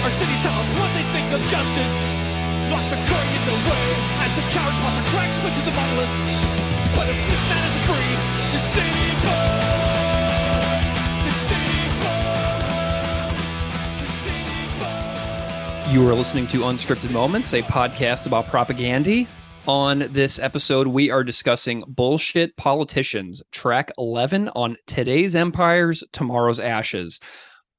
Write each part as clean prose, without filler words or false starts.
Our cities tell us what they think of justice. Lock the courteous away as the cowards want to crack split to the monolith. But if this man isn't free, the city burns. The city burns. The city burns. You are listening to Unscripted Moments, a podcast about propaganda. On this episode, we are discussing Bullshit Politicians, track 11 on Today's Empires, Tomorrow's Ashes.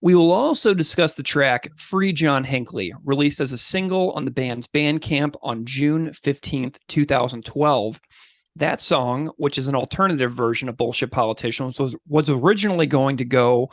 We will also discuss the track Free John Hinckley, released as a single on the band's Bandcamp on June 15th, 2012. That song, which is an alternative version of Bullshit Politicians, was originally going to go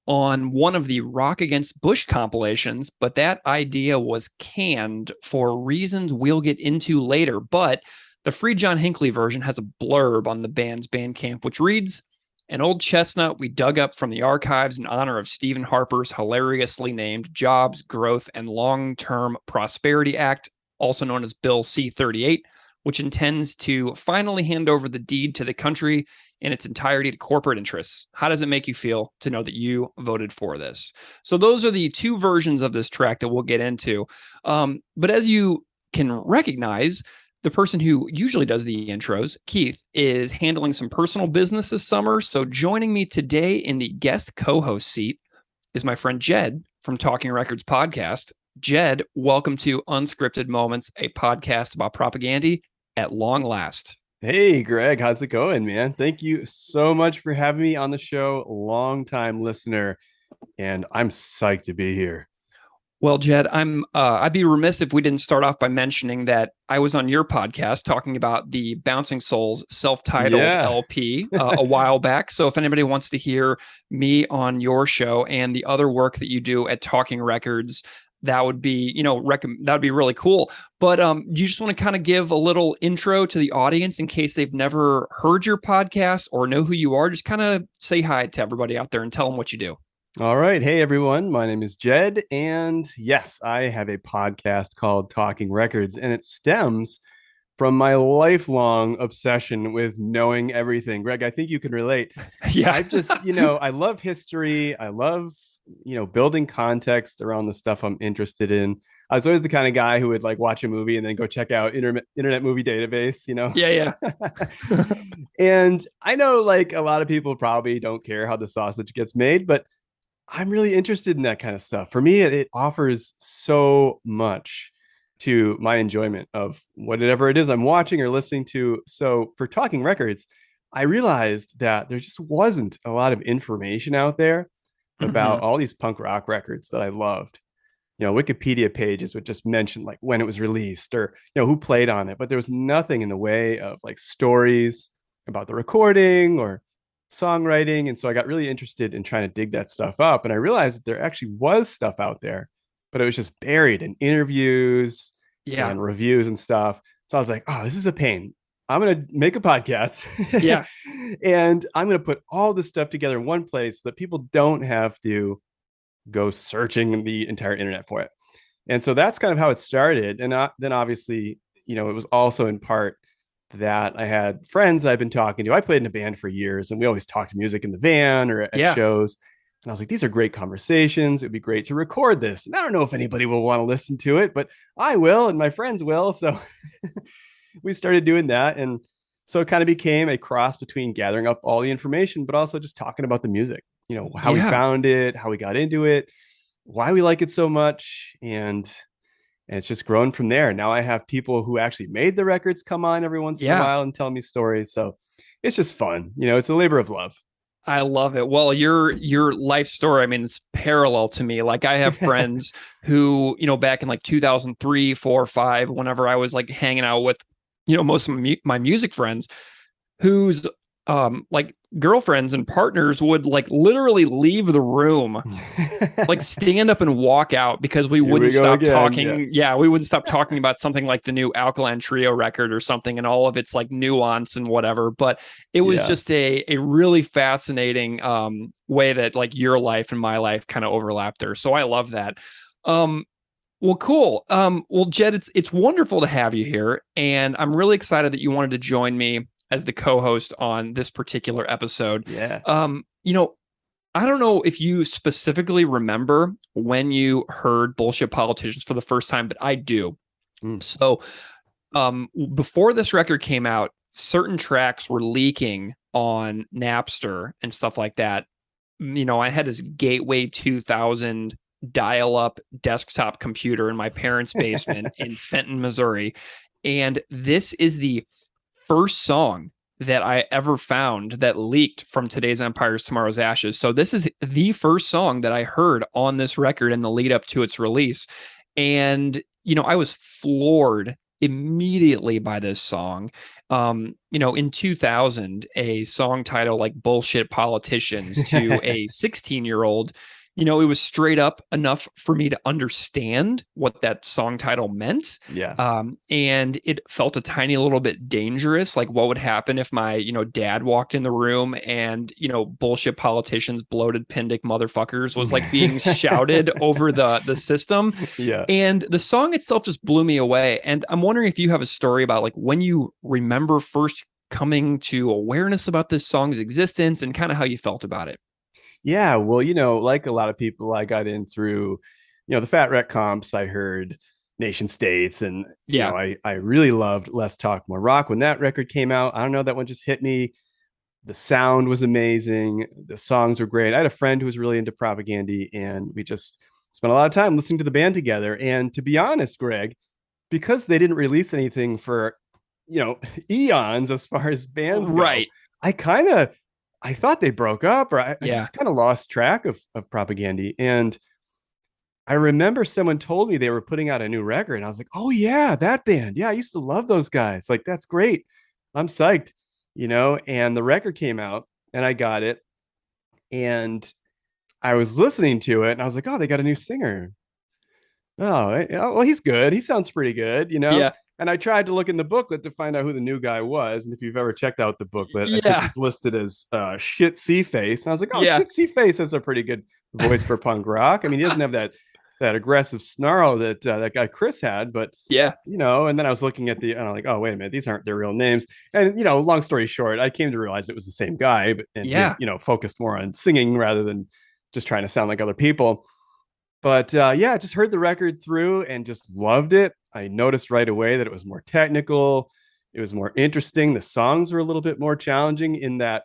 on one of the Rock Against Bush compilations, but that idea was canned for reasons we'll get into later. But the Free John Hinckley version has a blurb on the band's Bandcamp, which reads, "An old chestnut we dug up from the archives in honor of Stephen Harper's hilariously named Jobs, Growth, and Long-Term Prosperity Act, also known as Bill C-38, which intends to finally hand over the deed to the country in its entirety to corporate interests. How does it make you feel to know that you voted for this?" So those are the two versions of this track that we'll get into. But as you can recognize, the person who usually does the intros, Keith, is handling some personal business this summer. So joining me today in the guest co-host seat is my friend Jed from Talking Records podcast. Jed, welcome to Unscripted Moments, a podcast about propaganda at long last. Hey, Greg, how's it going, man? Thank you so much for having me on the show. Long time listener, and I'm psyched to be here. Well, Jed, I'd be remiss if we didn't start off by mentioning that I was on your podcast talking about the Bouncing Souls self-titled LP a while back. So if anybody wants to hear me on your show and the other work that you do at Talking Records, that would be, that would be really cool. But you just want to kind of give a little intro to the audience in case they've never heard your podcast or know who you are. Just kind of say hi to everybody out there and tell them what you do. All right. Hey, everyone. My name is Jed. And yes, I have a podcast called Talking Records, and it stems from my lifelong obsession with knowing everything. Greg, I think you can relate. Yeah. I just, I love history. I love building context around the stuff I'm interested in. I was always the kind of guy who would watch a movie and then go check out Internet Movie Database, Yeah. And I know a lot of people probably don't care how the sausage gets made, but I'm really interested in that kind of stuff. For me, it offers so much to my enjoyment of whatever it is I'm watching or listening to. So for Talking Records, I realized that there just wasn't a lot of information out there about all these punk rock records that I loved. Wikipedia pages would just mention when it was released or, who played on it, but there was nothing in the way of stories about the recording or songwriting. And so I got really interested in trying to dig that stuff up. And I realized that there actually was stuff out there, but it was just buried in interviews and reviews and stuff. So I was like, oh, this is a pain. I'm going to make a podcast. Yeah. And I'm going to put all this stuff together in one place so that people don't have to go searching the entire internet for it. And so that's kind of how it started. And then obviously, it was also in part that I had friends I've been talking to. I played in a band for years, and we always talked music in the van or at shows. And I was like, these are great conversations. It'd be great to record this. And I don't know if anybody will want to listen to it, but I will, and my friends will. So we started doing that. And so it kind of became a cross between gathering up all the information, but also just talking about the music, how we found it, how we got into it, why we like it so much. And it's just grown from there. Now I have people who actually made the records come on every once in a while and tell me stories. So it's just fun. It's a labor of love. I love it. Well, your life story, it's parallel to me. I have friends who, back in 2003, 4, 5, whenever I was hanging out with, most of my music friends, whose girlfriends and partners would literally leave the room, stand up and walk out because we wouldn't stop talking. Yeah, we wouldn't stop talking about something like the new Alkaline Trio record or something and all of its nuance and whatever. But it was just a really fascinating way that your life and my life kind of overlapped there. So I love that. Well, cool. Well, Jed, it's wonderful to have you here, and I'm really excited that you wanted to join me as the co-host on this particular episode. Yeah. I don't know if you specifically remember when you heard Bullshit Politicians for the first time, but I do. Mm. So before this record came out, certain tracks were leaking on Napster and stuff like that. You know, I had this Gateway 2000 dial-up desktop computer in my parents' basement in Fenton, Missouri. And this is the first song that I ever found that leaked from Today's Empires, Tomorrow's Ashes. So this is the first song that I heard on this record in the lead up to its release. And, you know, I was floored immediately by this song. You know, in 2000, a song title like Bullshit Politicians to a 16-year-old, you know, it was straight up enough for me to understand what that song title meant. Yeah. And it felt a tiny little bit dangerous. Like, what would happen if my, you know, dad walked in the room and, you know, Bullshit Politicians, bloated Pindick motherfuckers was like being shouted over the system. Yeah. And the song itself just blew me away. And I'm wondering if you have a story about like when you remember first coming to awareness about this song's existence and kind of how you felt about it. Yeah, well, you know, like a lot of people, I got in through, you know, the Fat Wreck comps. I heard Nation States, and you Yeah. know, I really loved Less Talk More Rock when that record came out. I don't know, that one just hit me. The sound was amazing. The songs were great. I had a friend who was really into Propaganda, and we just spent a lot of time listening to the band together. And to be honest, Greg, because they didn't release anything for, you know, eons as far as bands go, Right. I thought they broke up, or I Yeah. just kind of lost track of Propaganda. And I remember someone told me they were putting out a new record, and I was like, oh yeah, that band. Yeah, I used to love those guys. Like, that's great. I'm psyched, you know. And the record came out, and I got it, and I was listening to it, and I was like, oh, they got a new singer. Oh, well, he's good. He sounds pretty good, you know. Yeah. And I tried to look in the booklet to find out who the new guy was. And if you've ever checked out the booklet, I think Yeah. he's listed as Shit C Face. And I was like, oh, Yeah. Shit C Face has a pretty good voice for punk rock. I mean, he doesn't have that aggressive snarl that that guy Chris had, but Yeah. you know. And then I was looking at and I'm like, oh, wait a minute, these aren't their real names. And you know, long story short, I came to realize it was the same guy, and Yeah. you know, focused more on singing rather than just trying to sound like other people. But yeah, I just heard the record through and just loved it. I noticed right away that it was more technical. It was more interesting. The songs were a little bit more challenging in that,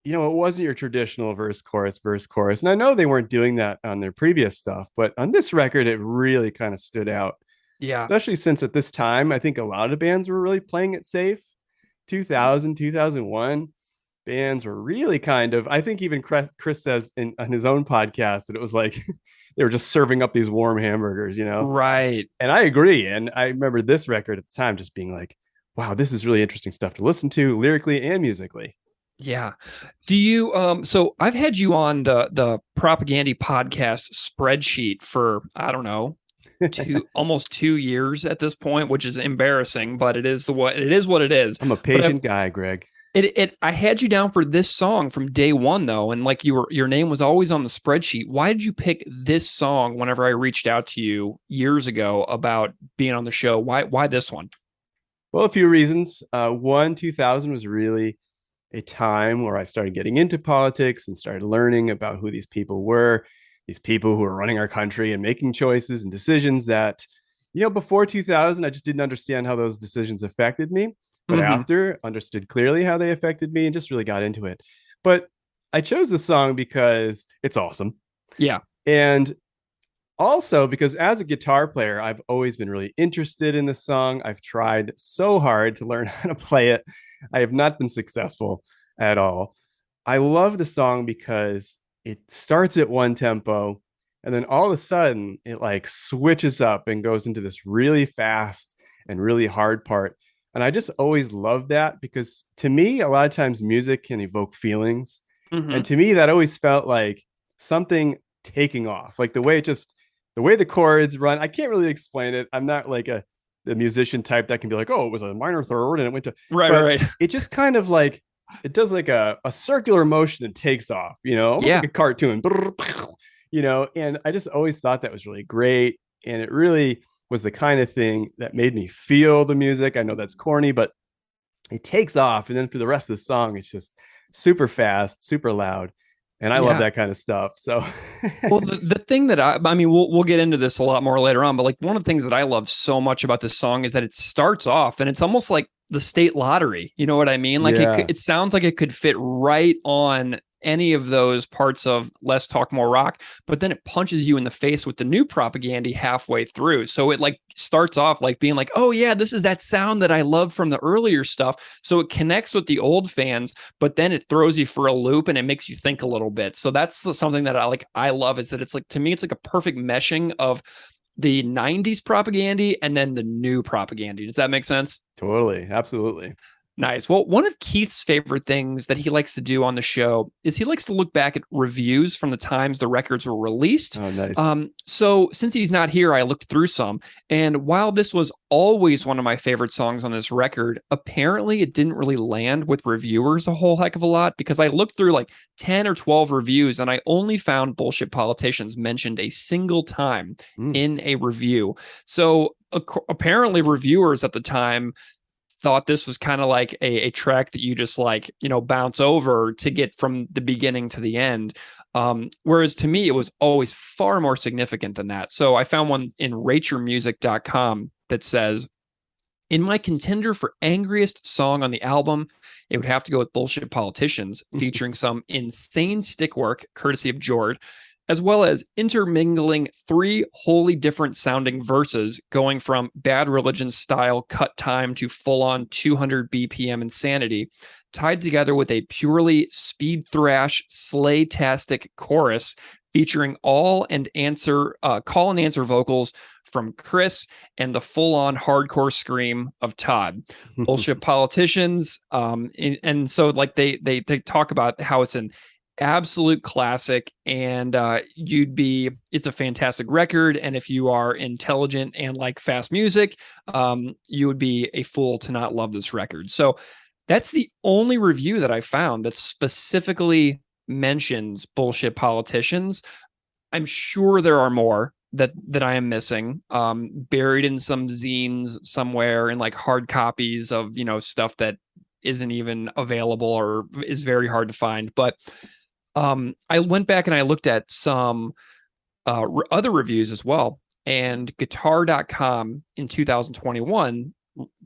you know, it wasn't your traditional verse, chorus, verse, chorus. And I know they weren't doing that on their previous stuff, but on this record, it really kind of stood out. Yeah. Especially since at this time, I think a lot of bands were really playing it safe. 2000, 2001 bands were really kind of, I think even Chris says on his own podcast that it was like they were just serving up these warm hamburgers, you know? Right. And I agree. And I remember this record at the time just being like, wow, this is really interesting stuff to listen to lyrically and musically. Yeah. Do you so I've had you on the Propaganda podcast spreadsheet for I don't know, almost 2 years at this point, which is embarrassing, but it is what it is. I'm a patient guy, Greg. I had you down for this song from day one though, and like your name was always on the spreadsheet. Why did you pick this song whenever I reached out to you years ago about being on the show? Why this one? Well, a few reasons. One, 2000 was really a time where I started getting into politics and started learning about who these people were, these people who were running our country and making choices and decisions that, you know, before 2000, I just didn't understand how those decisions affected me. But after, understood clearly how they affected me and just really got into it. But I chose the song because it's awesome. Yeah. And also because as a guitar player, I've always been really interested in the song. I've tried so hard to learn how to play it. I have not been successful at all. I love the song because it starts at one tempo and then all of a sudden it like switches up and goes into this really fast and really hard part. And I just always loved that because to me, a lot of times music can evoke feelings. And to me, that always felt like something taking off, like the way the chords run. I can't really explain it. I'm not like the musician type that can be like, oh, it was a minor third and it went to right. It just kind of like, it does like a circular motion and takes off, you know, almost like a cartoon, you know, and I just always thought that was really great. And it really was the kind of thing that made me feel the music. I know that's corny, but it takes off. And then for the rest of the song, it's just super fast, super loud. And I love Yeah. that kind of stuff. So Well, the thing that I mean, we'll get into this a lot more later on, but like one of the things that I love so much about this song is that it starts off and it's almost like the state lottery. You know what I mean? Like yeah. it sounds like it could fit right on any of those parts of Less Talk More Rock, but then it punches you in the face with the new propaganda halfway through. So it like starts off like being like, oh yeah, this is that sound that I love from the earlier stuff. So it connects with the old fans, but then it throws you for a loop and it makes you think a little bit. So that's something that I love is that it's like, to me, it's like a perfect meshing of the 90s propaganda and then the new propaganda. Does that make sense? Totally. Absolutely. Nice. Well, one of Keith's favorite things that he likes to do on the show is he likes to look back at reviews from the times the records were released. Oh, nice. So since he's not here, I looked through some. And while this was always one of my favorite songs on this record, apparently it didn't really land with reviewers a whole heck of a lot because I looked through like 10 or 12 reviews and I only found Bullshit Politicians mentioned a single time in a review. So apparently reviewers at the time thought this was kind of like a track that you just like, bounce over to get from the beginning to the end. Whereas to me, it was always far more significant than that. So I found one in rateyourmusic.com that says, in my contender for angriest song on the album, it would have to go with Bullshit Politicians, featuring some insane stick work, courtesy of Jord, as well as intermingling 3 wholly different sounding verses, going from Bad Religion style cut time to full on 200 BPM insanity, tied together with a purely speed thrash, slay-tastic chorus featuring call and answer vocals from Chris and the full-on hardcore scream of Todd. Bullshit Politicians, and so like they talk about how it's an absolute classic, and it's a fantastic record, and if you are intelligent and like fast music, you would be a fool to not love this record. So that's the only review that I found that specifically mentions Bullshit Politicians. I'm sure there are more that I am missing, buried in some zines somewhere in like hard copies of stuff that isn't even available or is very hard to find. But I went back and I looked at some other reviews as well. And guitar.com in 2021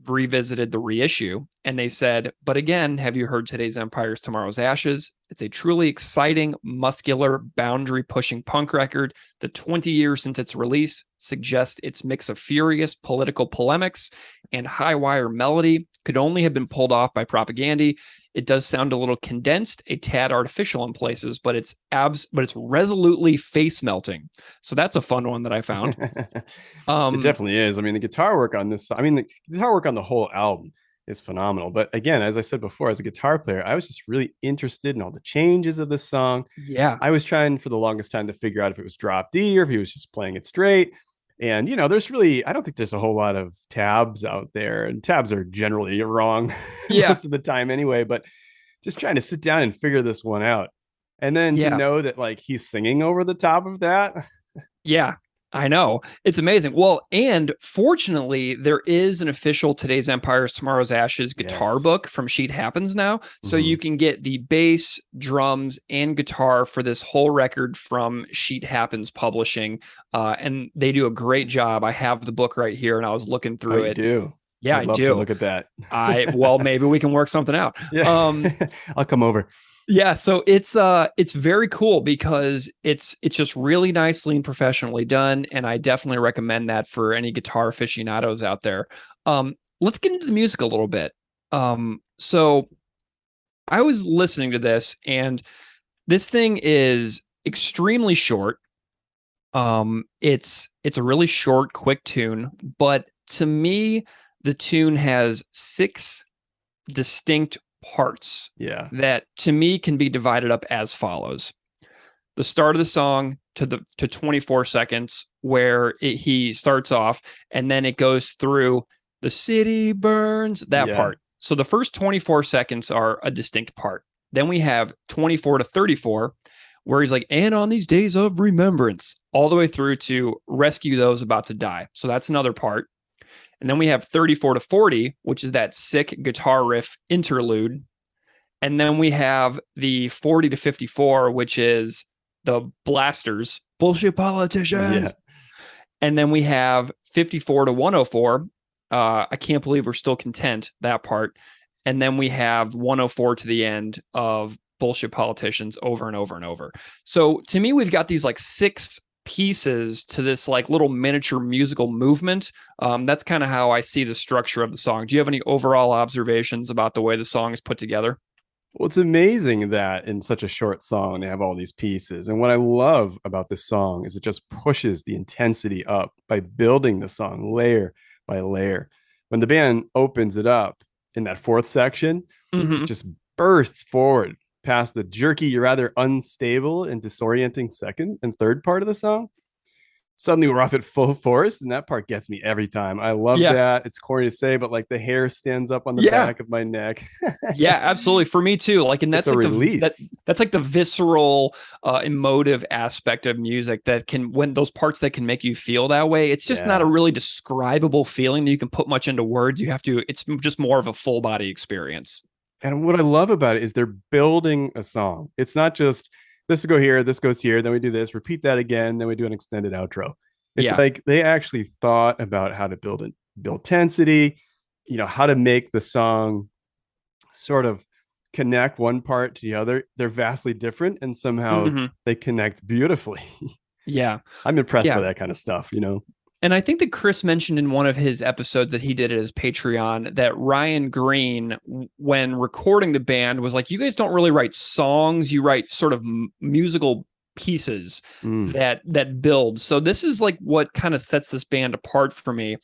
revisited the reissue and they said, but again, have you heard Today's Empires, Tomorrow's Ashes? It's a truly exciting, muscular, boundary pushing punk record. The 20 years since its release suggests its mix of furious political polemics and high wire melody could only have been pulled off by propaganda. It does sound a little condensed, a tad artificial in places, but it's resolutely face melting. So that's a fun one that I found. It definitely is. I mean, the guitar work on this, the guitar work on the whole album is phenomenal. But again, as I said before, as a guitar player, I was just really interested in all the changes of this song. Yeah. I was trying for the longest time to figure out if it was drop D or if he was just playing it straight. And, I don't think there's a whole lot of tabs out there, and tabs are generally wrong most of the time anyway, but just trying to sit down and figure this one out. And then to know that like he's singing over the top of that. Yeah, I know. It's amazing. Well, and fortunately, there is an official Today's Empires, Tomorrow's Ashes guitar book from Sheet Happens now. So you can get the bass, drums, and guitar for this whole record from Sheet Happens Publishing. And they do a great job. I have the book right here and I was looking through it. You do? Yeah, I'd love do. To look at that. Well, maybe we can work something out. Yeah. I'll come over. Yeah, so it's very cool because it's just really nicely and professionally done, and I definitely recommend that for any guitar aficionados out there. Let's get into the music a little bit. So I was listening to this, and this thing is extremely short. It's a really short, quick tune, but to me, the tune has 6 distinct parts that to me can be divided up as follows. The start of the song to 24 seconds where he starts off, and then it goes through the city burns, that part. So the first 24 seconds are a distinct part. Then we have 24 to 34 where he's like, and on these days of remembrance, all the way through to rescue those about to die. So that's another part. And then we have 34 to 40, which is that sick guitar riff interlude. And then we have the 40 to 54, which is the blasters, bullshit Yeah. politicians. And then we have 54 to 104. I can't believe we're still content, that part. And then we have 104 to the end of bullshit politicians over and over and over. So to me, we've got these like 6 pieces to this like little miniature musical movement. That's kind of how I see the structure of the song. Do you have any overall observations about the way the song is put together? Well, it's amazing that in such a short song they have all these pieces. And what I love about this song is it just pushes the intensity up by building the song layer by layer. When the band opens it up in that fourth section, it Mm-hmm. just bursts forward past the jerky, rather unstable and disorienting second and third part of the song. Suddenly we're off at full force, and that part gets me every time. I love Yeah. that. It's corny to say, but like the hair stands up on the Yeah. back of my neck. Yeah, absolutely. For me too. Like, and It's that's a like release. that's like the visceral, emotive aspect of music that can when those parts that can make you feel that way. It's just not a Yeah. really describable feeling that you can put much into words. You have to. It's just more of a full body experience. And what I love about it is they're building a song. It's not just this will go here, this goes here, then we do this, repeat that again, then we do an extended outro. It's Yeah. like they actually thought about how to build tensity, how to make the song sort of connect one part to the other. They're vastly different and somehow Hmm. they connect beautifully. Yeah. I'm impressed by Yeah. that kind of stuff. And I think that Chris mentioned in one of his episodes that he did at his Patreon that Ryan Green, when recording the band, was like, "You guys don't really write songs; you write sort of musical pieces Mm, that build." So this is like what kind of sets this band apart for me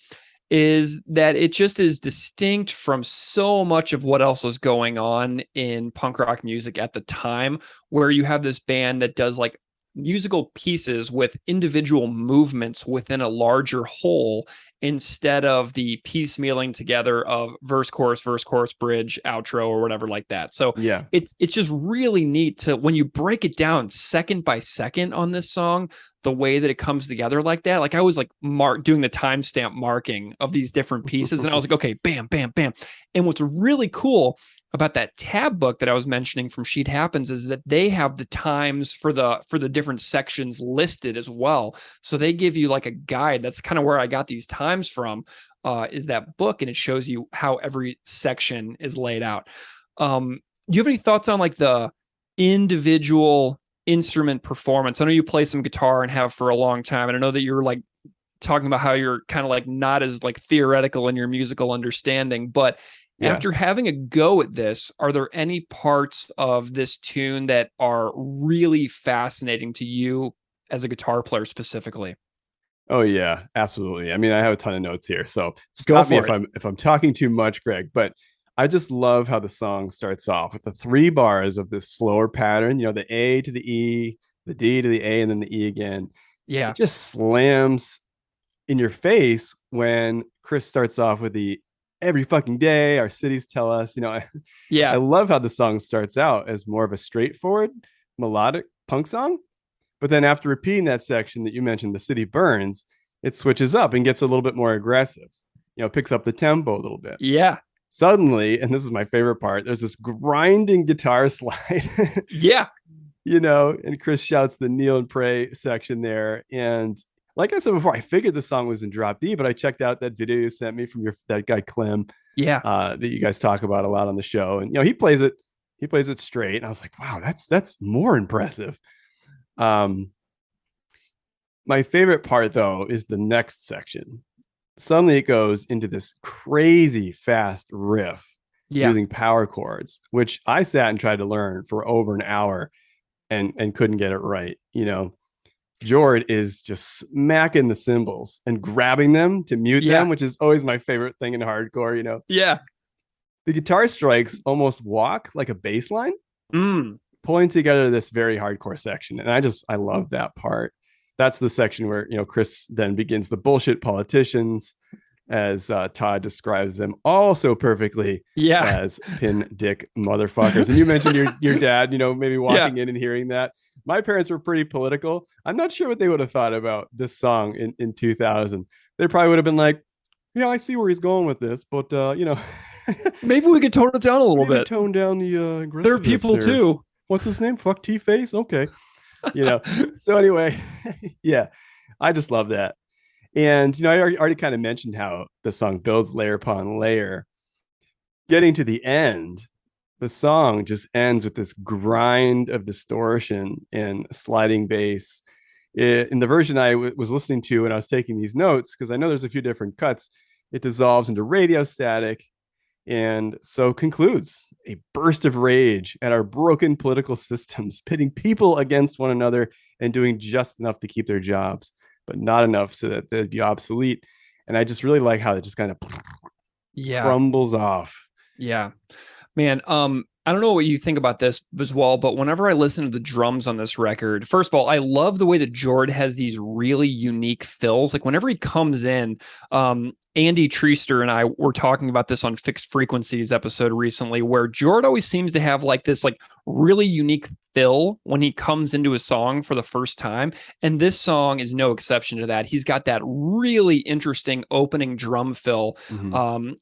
is that it just is distinct from so much of what else was going on in punk rock music at the time, where you have this band that does like musical pieces with individual movements within a larger whole instead of the piecemealing together of verse chorus bridge outro or whatever like that. So yeah. it's just really neat to when you break it down second by second on this song, the way that it comes together like that. Like I was like doing the timestamp marking of these different pieces, and I was like, okay, bam, bam, bam. And what's really cool about that tab book that I was mentioning from Sheet Happens is that they have the times for the different sections listed as well. So they give you like a guide. That's kind of where I got these times from. Is that book, and it shows you how every section is laid out. Do you have any thoughts on like the individual instrument performance? I know you play some guitar and have for a long time, and I know that you're like talking about how you're kind of like not as like theoretical in your musical understanding, but Yeah. after having a go at this, are there any parts of this tune that are really fascinating to you as a guitar player specifically? Oh yeah, absolutely. I mean, I have a ton of notes here, so Go stop me for if it. I'm talking too much, Greg. But I just love how the song starts off with the 3 bars of this slower pattern. The A to the E, the D to the A, and then the E again. Yeah. It just slams in your face when Chris starts off with the every fucking day our cities tell us. I Yeah. love how the song starts out as more of a straightforward melodic punk song, but then after repeating that section that you mentioned, the city burns, it switches up and gets a little bit more aggressive. Picks up the tempo a little bit. Yeah. Suddenly, and this is my favorite part, there's this grinding guitar slide. Yeah. And Chris shouts the kneel and pray section there. And like I said before, I figured the song was in drop D, but I checked out that video you sent me from that guy Clem, Yeah. that you guys talk about a lot on the show. And he plays it straight. And I was like, wow, that's more impressive. Um, my favorite part though is the next section. Suddenly it goes into this crazy fast riff Yeah. using power chords, which I sat and tried to learn for over an hour and couldn't get it right. Jord is just smacking the cymbals and grabbing them to mute Yeah. them, which is always my favorite thing in hardcore. Yeah. The guitar strikes almost walk like a bass line, Mm. pulling together this very hardcore section. And I love that part. That's the section where, Chris then begins the bullshit politicians, as Todd describes them all so perfectly Yeah. as pin dick motherfuckers. And you mentioned your dad, maybe Yeah. walking in and hearing that. My parents were pretty political. I'm not sure what they would have thought about this song in 2000. They probably would have been like, yeah, I see where he's going with this, but Maybe we could tone it down a little Maybe bit. tone down the They're aggressiveness people there. too. What's his name? Fuck T Face. Okay, you know. So anyway, yeah, I just love that. And I already kind of mentioned how the song builds layer upon layer. Getting to the end, the song just ends with this grind of distortion and sliding bass. In the version I was listening to and I was taking these notes, because I know there's a few different cuts, it dissolves into radio static and so concludes a burst of rage at our broken political systems, pitting people against one another and doing just enough to keep their jobs, but not enough so that they'd be obsolete. And I just really like how it just kind of Yeah. crumbles off. Yeah. Man, I don't know what you think about this as well, but whenever I listen to the drums on this record, first of all, I love the way that Jord has these really unique fills. Like whenever he comes in, Andy Treaster and I were talking about this on Fixed Frequencies episode recently, where Jord always seems to have like this like really unique fill when he comes into a song for the first time. And this song is no exception to that. He's got that really interesting opening drum fill.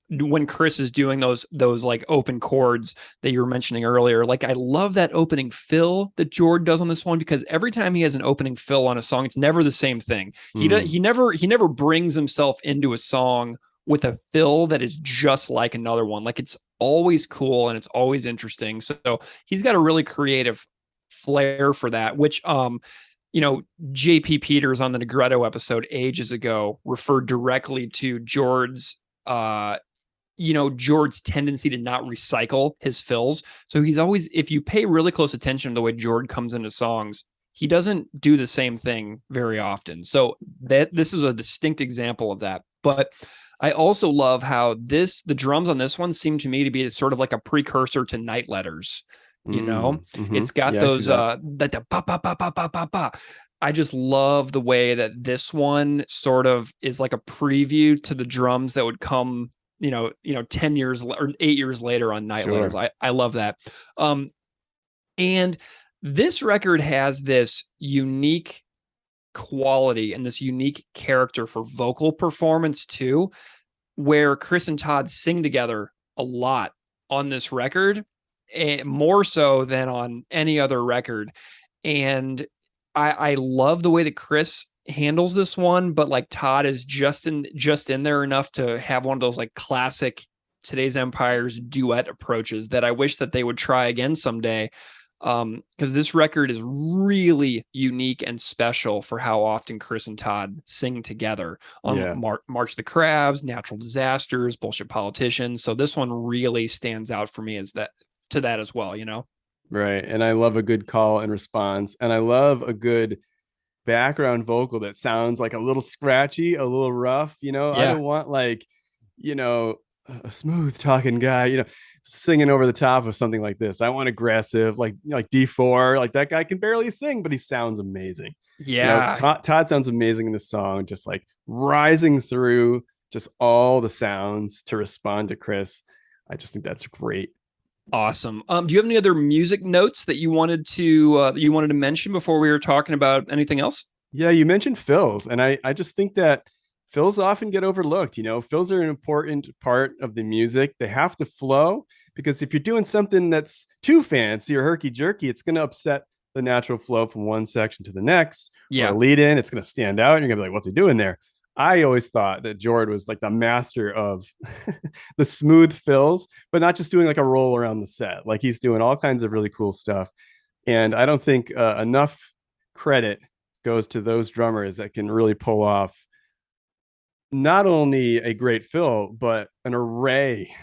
When Chris is doing those like open chords that you were mentioning earlier. Like I love that opening fill that Jord does on this one, because every time he has an opening fill on a song, it's never the same thing. He never brings himself into a song with a fill that is just like another one. Like it's always cool and it's always interesting. So he's got a really creative flair for that, which JP Peters on the Negretto episode ages ago referred directly to Jord's Jord's tendency to not recycle his fills. So he's always, if you pay really close attention to the way Jord comes into songs, he doesn't do the same thing very often. So this is a distinct example of that. But I also love how the drums on this one seem to me to be sort of like a precursor to Night Letters. It's got those that ba ba ba ba ba ba ba. I just love the way that this one sort of is like a preview to the drums that would come 10 years or 8 years later on Night Letters. I love that. And this record has this unique quality and this unique character for vocal performance too, where Chris and Todd sing together a lot on this record, more so than on any other record. And I love the way that Chris handles this one, but like Todd is just in there enough to have one of those like classic Today's Empires duet approaches that I wish that they would try again someday. Because this record is really unique and special for how often Chris and Todd sing together on March of the Crabs, Natural Disasters, Bullshit Politicians. So this one really stands out for me as that as well, Right. And I love a good call and response. And I love a good background vocal that sounds like a little scratchy, a little rough. I don't want like, a smooth talking guy, singing over the top of something like this. I want aggressive, like D4. Like that guy can barely sing, but he sounds amazing. Yeah. Todd sounds amazing in this song, just like rising through just all the sounds to respond to Chris. I just think that's great. Awesome. Do you have any other music notes that you wanted to mention before we were talking about anything else? Yeah, you mentioned fills, and I just think that fills often get overlooked. Fills are an important part of the music. They have to flow, because if you're doing something that's too fancy or herky jerky, it's going to upset the natural flow from one section to the next. Yeah. Or a lead in, it's going to stand out, and you're going to be like, "What's he doing there?" I always thought that Jord was like the master of the smooth fills, but not just doing like a roll around the set. Like he's doing all kinds of really cool stuff. And I don't think enough credit goes to those drummers that can really pull off not only a great fill, but an array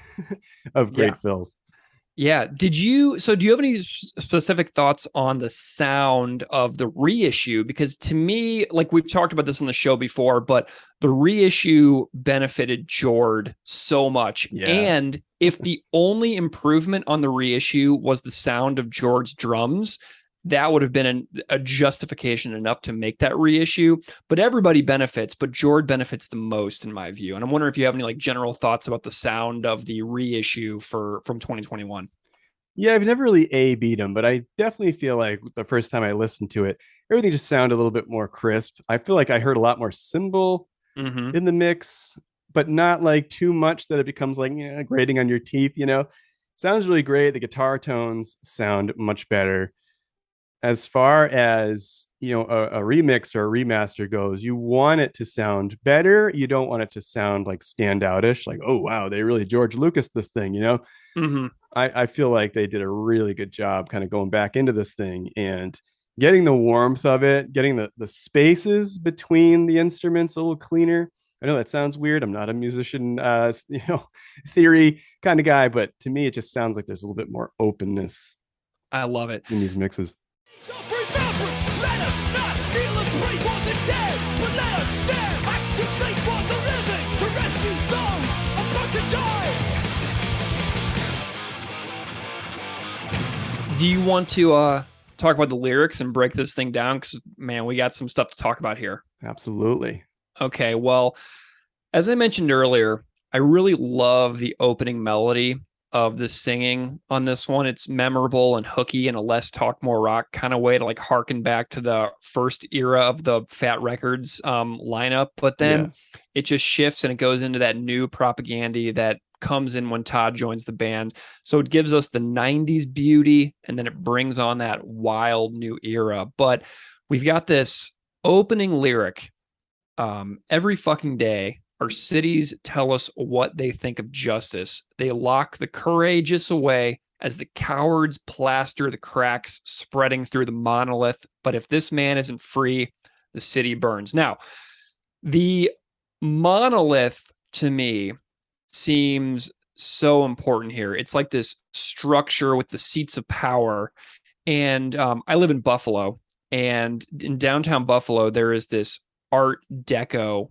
of great fills. Yeah. Do you have any specific thoughts on the sound of the reissue? Because to me, like we've talked about this on the show before, but the reissue benefited Jord so much. Yeah. And if the only improvement on the reissue was the sound of Jord's drums, that would have been a justification enough to make that reissue. But everybody benefits, but Jord benefits the most in my view. And I'm wondering if you have any like general thoughts about the sound of the reissue from 2021. Yeah, I've never really A-B'd them, but I definitely feel like the first time I listened to it, everything just sounded a little bit more crisp. I feel like I heard a lot more cymbal in the mix, but not like too much that it becomes like grating on your teeth. Sounds really great. The guitar tones sound much better. As far as a remix or a remaster goes, you want it to sound better. You don't want it to sound like standoutish, like, oh wow, they really George Lucas this thing. Mm-hmm. I feel like they did a really good job kind of going back into this thing and getting the warmth of it, getting the spaces between the instruments a little cleaner. I know that sounds weird. I'm not a musician, theory kind of guy, but to me, it just sounds like there's a little bit more openness I love it. in these mixes. So remembrance, let us not feel and pray for the dead, but let us stand actively for the living to rescue those about to die. Do you want to talk about the lyrics and break this thing down? Because, man, we got some stuff to talk about here. Absolutely. Okay, well, as I mentioned earlier, I really love the opening melody of the singing on this one. It's memorable and hooky in a less talk, more rock kind of way to like harken back to the first era of the Fat Records lineup. But then it just shifts and it goes into that new propaganda that comes in when Todd joins the band. So it gives us the 90s beauty and then it brings on that wild new era. But we've got this opening lyric. Every fucking day, our cities tell us what they think of justice. They lock the courageous away as the cowards plaster the cracks spreading through the monolith. But if this man isn't free, the city burns. Now, the monolith to me seems so important here. It's like this structure with the seats of power. And I live in Buffalo, and in downtown Buffalo, there is this Art Deco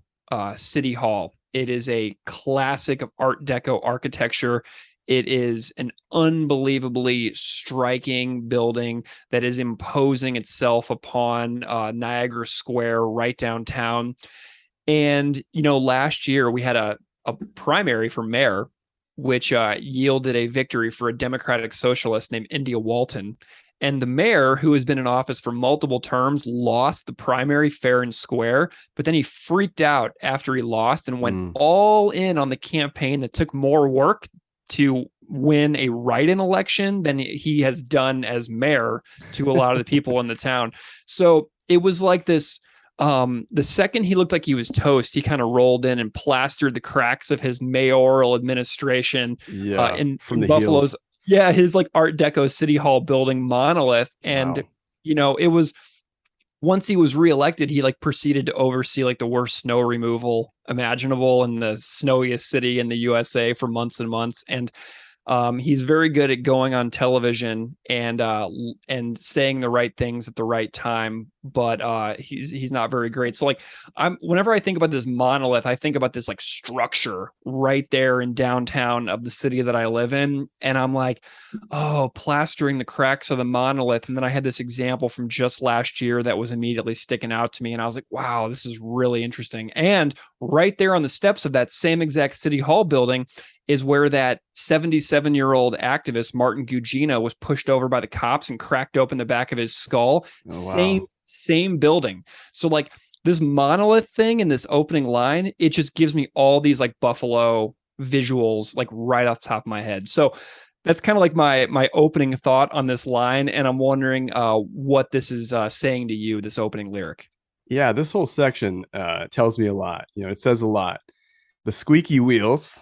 City Hall. It is a classic of Art Deco architecture. It is an unbelievably striking building that is imposing itself upon Niagara Square right downtown. And, last year we had a primary for mayor, which yielded a victory for a Democratic socialist named India Walton. And the mayor, who has been in office for multiple terms, lost the primary fair and square, but then he freaked out after he lost and went all in on the campaign that took more work to win a write-in election than he has done as mayor to a lot of the people in the town. So it was like this, the second he looked like he was toast, he kind of rolled in and plastered the cracks of his mayoral administration in Buffalo's. Heels. Yeah, his like Art Deco City Hall building monolith. And, it was once he was reelected, he like proceeded to oversee like the worst snow removal imaginable in the snowiest city in the USA for months and months. And he's very good at going on television and saying the right things at the right time, but he's not very great. So like whenever I think about this monolith, I think about this like structure right there in downtown of the city that I live in, and I'm like, oh, plastering the cracks of the monolith. And then I had this example from just last year that was immediately sticking out to me, and I was like, wow, this is really interesting. And right there on the steps of that same exact City Hall building is where that 77-year-old activist, Martin Gugino, was pushed over by the cops and cracked open the back of his skull. Oh, wow. Same building. So like this monolith thing in this opening line, it just gives me all these like Buffalo visuals, like right off the top of my head. So that's kind of like my opening thought on this line. And I'm wondering what this is saying to you, this opening lyric. Yeah, this whole section tells me a lot. It says a lot. The squeaky wheels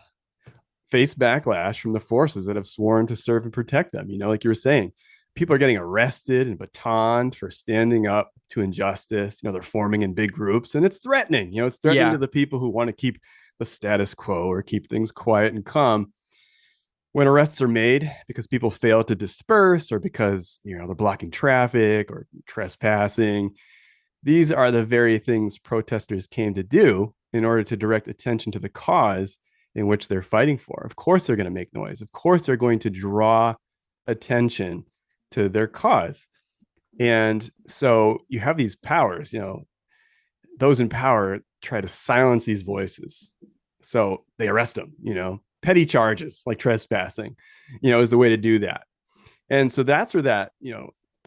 face backlash from the forces that have sworn to serve and protect them. Like you were saying, people are getting arrested and batoned for standing up to injustice. They're forming in big groups, and it's threatening. It's threatening to the people who want to keep the status quo or keep things quiet and calm. When arrests are made because people fail to disperse or because they're blocking traffic or trespassing, these are the very things protesters came to do in order to direct attention to the cause in which they're fighting for. Of course, they're going to make noise. Of course, they're going to draw attention to their cause. And so you have these powers, those in power try to silence these voices. So they arrest them, petty charges like trespassing, is the way to do that. And so that's where that,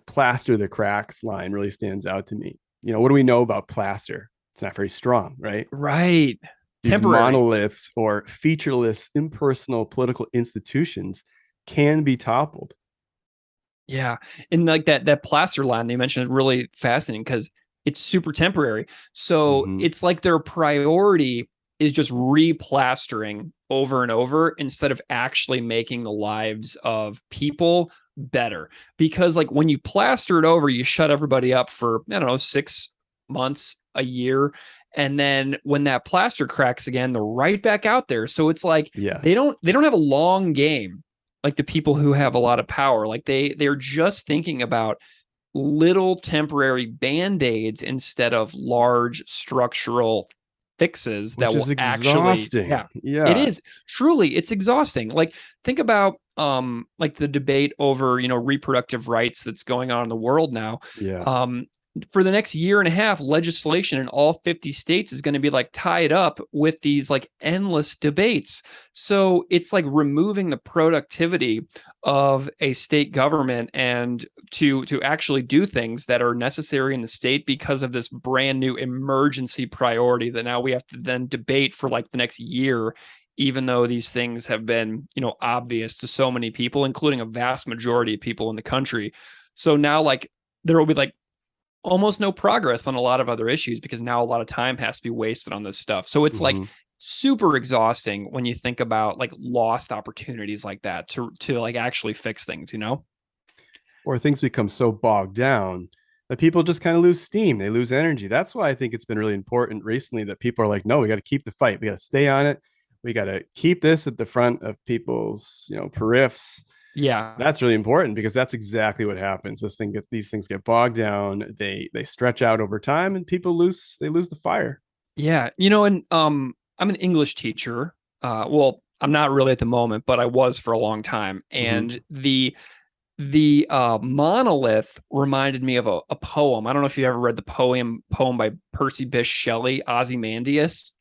plaster the cracks line really stands out to me. What do we know about plaster? It's not very strong, right? Right. these temporary. monoliths or featureless, impersonal political institutions can be toppled. Yeah. And like that plaster line they mentioned is really fascinating because it's super temporary. So Mhm. it's like their priority is just replastering over and over instead of actually making the lives of people better. Because like when you plaster it over, you shut everybody up for, I don't know, 6 months, a year. And then when that plaster cracks again, they're right back out there. So it's like Yeah. they don't have a long game like the people who have a lot of power. Like they're just thinking about little temporary band-aids instead of large structural fixes that Which is will actually, exhausting. yeah, it Yeah. is truly, it's exhausting. Like think about like the debate over, reproductive rights that's going on in the world now. Yeah. For the next year and a half, legislation in all 50 states is going to be like tied up with these like endless debates. So it's like removing the productivity of a state government and to actually do things that are necessary in the state because of this brand new emergency priority that now we have to then debate for like the next year, even though these things have been, obvious to so many people, including a vast majority of people in the country. So now like there will be like almost no progress on a lot of other issues because now a lot of time has to be wasted on this stuff. So it's like Mhm. super exhausting when you think about like lost opportunities like that to like actually fix things, Or things become so bogged down that people just kind of lose steam. They lose energy. That's why I think it's been really important recently that people are like, no, we got to keep the fight. We got to stay on it. We got to keep this at the front of people's, periffs. Yeah. That's really important because that's exactly what happens. These things get bogged down. They stretch out over time, and people lose the fire. Yeah. And I'm an English teacher. Well, I'm not really at the moment, but I was for a long time. Mm-hmm. And the monolith reminded me of a poem. I don't know if you ever read the poem by Percy Bysshe Shelley, Ozymandias.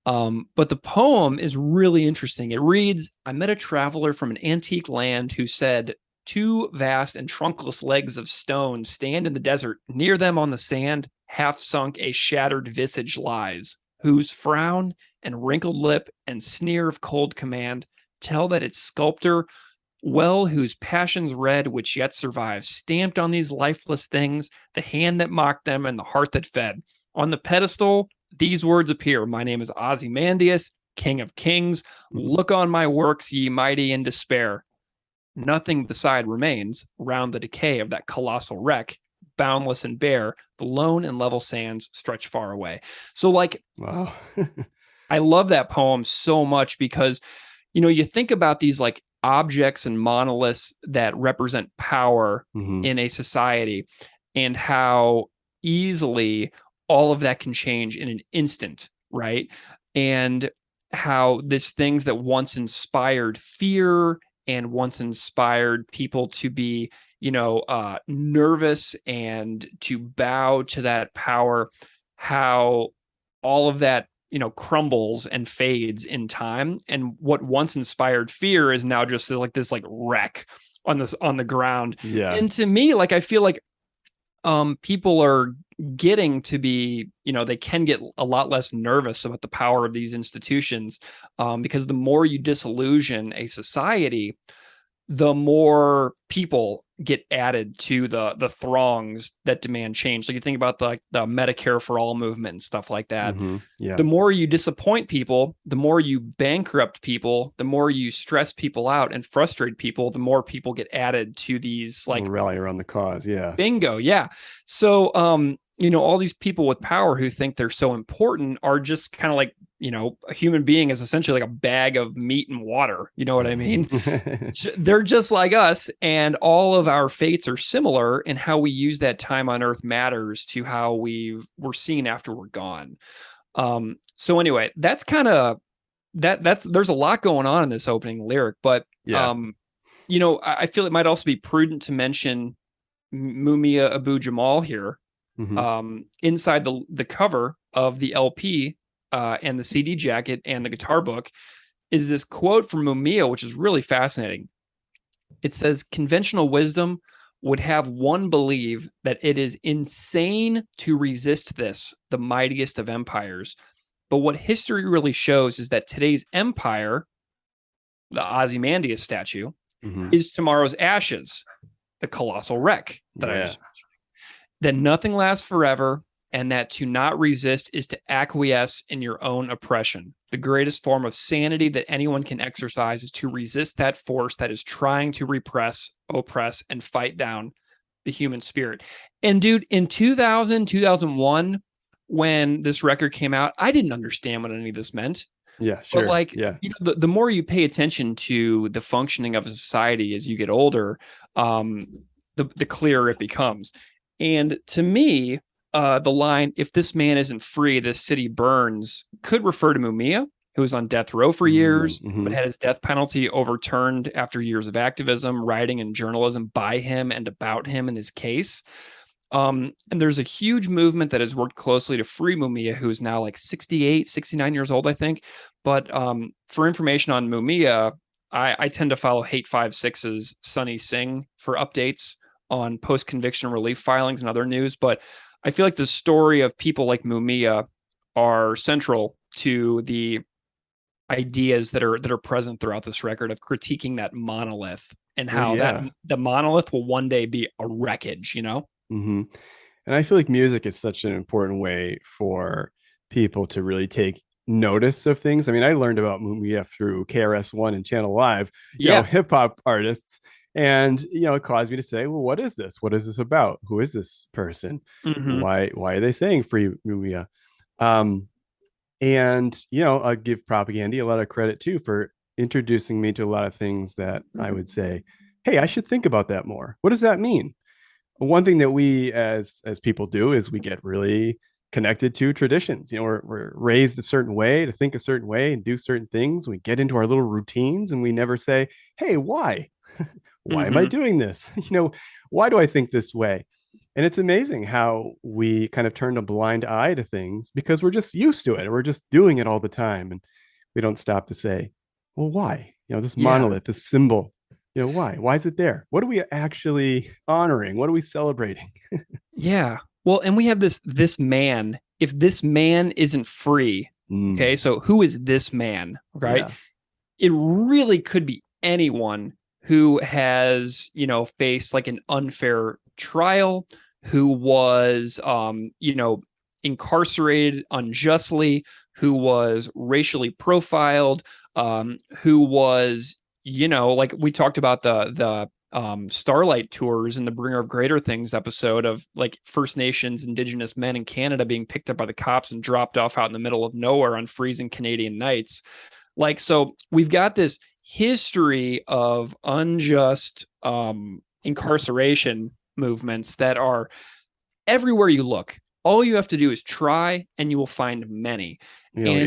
But the poem is really interesting. It reads, I met a traveler from an antique land who said, two vast and trunkless legs of stone stand in the desert. Near them on the sand, half sunk, a shattered visage lies, whose frown and wrinkled lip and sneer of cold command tell that its sculptor, well, whose passions red, which yet survives, stamped on these lifeless things the hand that mocked them and the heart that fed. On the pedestal, these words appear. My name is Ozymandias, King of Kings. Look on my works, ye mighty in despair. Nothing beside remains round the decay of that colossal wreck. Boundless and bare, the lone and level sands stretch far away. So, like, Wow. I love that poem so much because, you think about these like objects and monoliths that represent power Mm-hmm. in a society and how easily all of that can change in an instant, right? And how this things that once inspired fear and once inspired people to be, nervous and to bow to that power, how all of that crumbles and fades in time, and what once inspired fear is now just like this like wreck on the ground. Yeah. And to me, like I feel like people are getting to be, they can get a lot less nervous about the power of these institutions, because the more you disillusion a society, the more people get added to the throngs that demand change. So you think about the Medicare for all movement and stuff like that. Mm-hmm. Yeah. The more you disappoint people, the more you bankrupt people, the more you stress people out and frustrate people, the more people get added to these like We'll rally around the cause. Yeah. bingo. Yeah. So all these people with power who think they're so important are just kind of like, a human being is essentially like a bag of meat and water. You know what I mean? They're just like us, and all of our fates are similar, and how we use that time on earth matters to how we're seen after we're gone. So anyway, that's kind of that's there's a lot going on in this opening lyric, but Yeah. I feel it might also be prudent to mention Mumia Abu Jamal here. Mm-hmm. Inside the cover of the LP, and the CD jacket and the guitar book is this quote from Mumia, which is really fascinating. It says, conventional wisdom would have one believe that it is insane to resist this, the mightiest of empires. But what history really shows is that today's empire, the Ozymandias statue, is tomorrow's ashes, the colossal wreck that I just mentioned. That nothing lasts forever, and that to not resist is to acquiesce in your own oppression. The greatest form of sanity that anyone can exercise is to resist that force that is trying to repress, oppress, and fight down the human spirit. And dude, in 2000, 2001, when this record came out, I didn't understand what any of this meant. Yeah, sure. But like, you know, the more you pay attention to the functioning of a society as you get older, the clearer it becomes. And to me, the line, if this man isn't free, this city burns, could refer to Mumia, who was on death row for years, but had his death penalty overturned after years of activism, writing, and journalism by him and about him in his case. And there's a huge movement that has worked closely to free Mumia, who is now like 68, 69 years old, I think. But for information on Mumia, I tend to follow Hate 56's Sunny Singh for updates on post-conviction relief filings and other news. But I feel like the story of people like Mumia are central to the ideas that are present throughout this record of critiquing that monolith and how that the monolith will one day be a wreckage, you know? And I feel like music is such an important way for people to really take notice of things. I mean, I learned about Mumia through KRS-One and Channel Live, you know, hip hop artists. And, you know, it caused me to say, well, what is this? What is this about? Who is this person? Why are they saying free Mumia? And, you know, I give Propaganda a lot of credit too for introducing me to a lot of things that I would say, hey, I should think about that more. What does that mean? One thing that we as people do is we get really connected to traditions. You know, we're raised a certain way to think a certain way and do certain things. We get into our little routines and we never say, hey, why? Why am I doing this? You know, why do I think this way? And it's amazing how we kind of turn a blind eye to things because we're just used to it and we're just doing it all the time. And we don't stop to say, well, why? You know, this monolith, this symbol, you know, why is it there? What are we actually honoring? What are we celebrating? Yeah. Well, and we have this man. If this man isn't free, okay, so who is this man? Right. It really could be anyone who has, you know, faced like an unfair trial, who was, you know, incarcerated unjustly, who was racially profiled, who was, you know, like we talked about the Starlight Tours and the Bringer of Greater Things episode of like First Nations Indigenous men in Canada being picked up by the cops and dropped off out in the middle of nowhere on freezing Canadian nights. Like, so we've got this history of unjust incarceration movements that are everywhere you look. All you have to do is try and you will find many.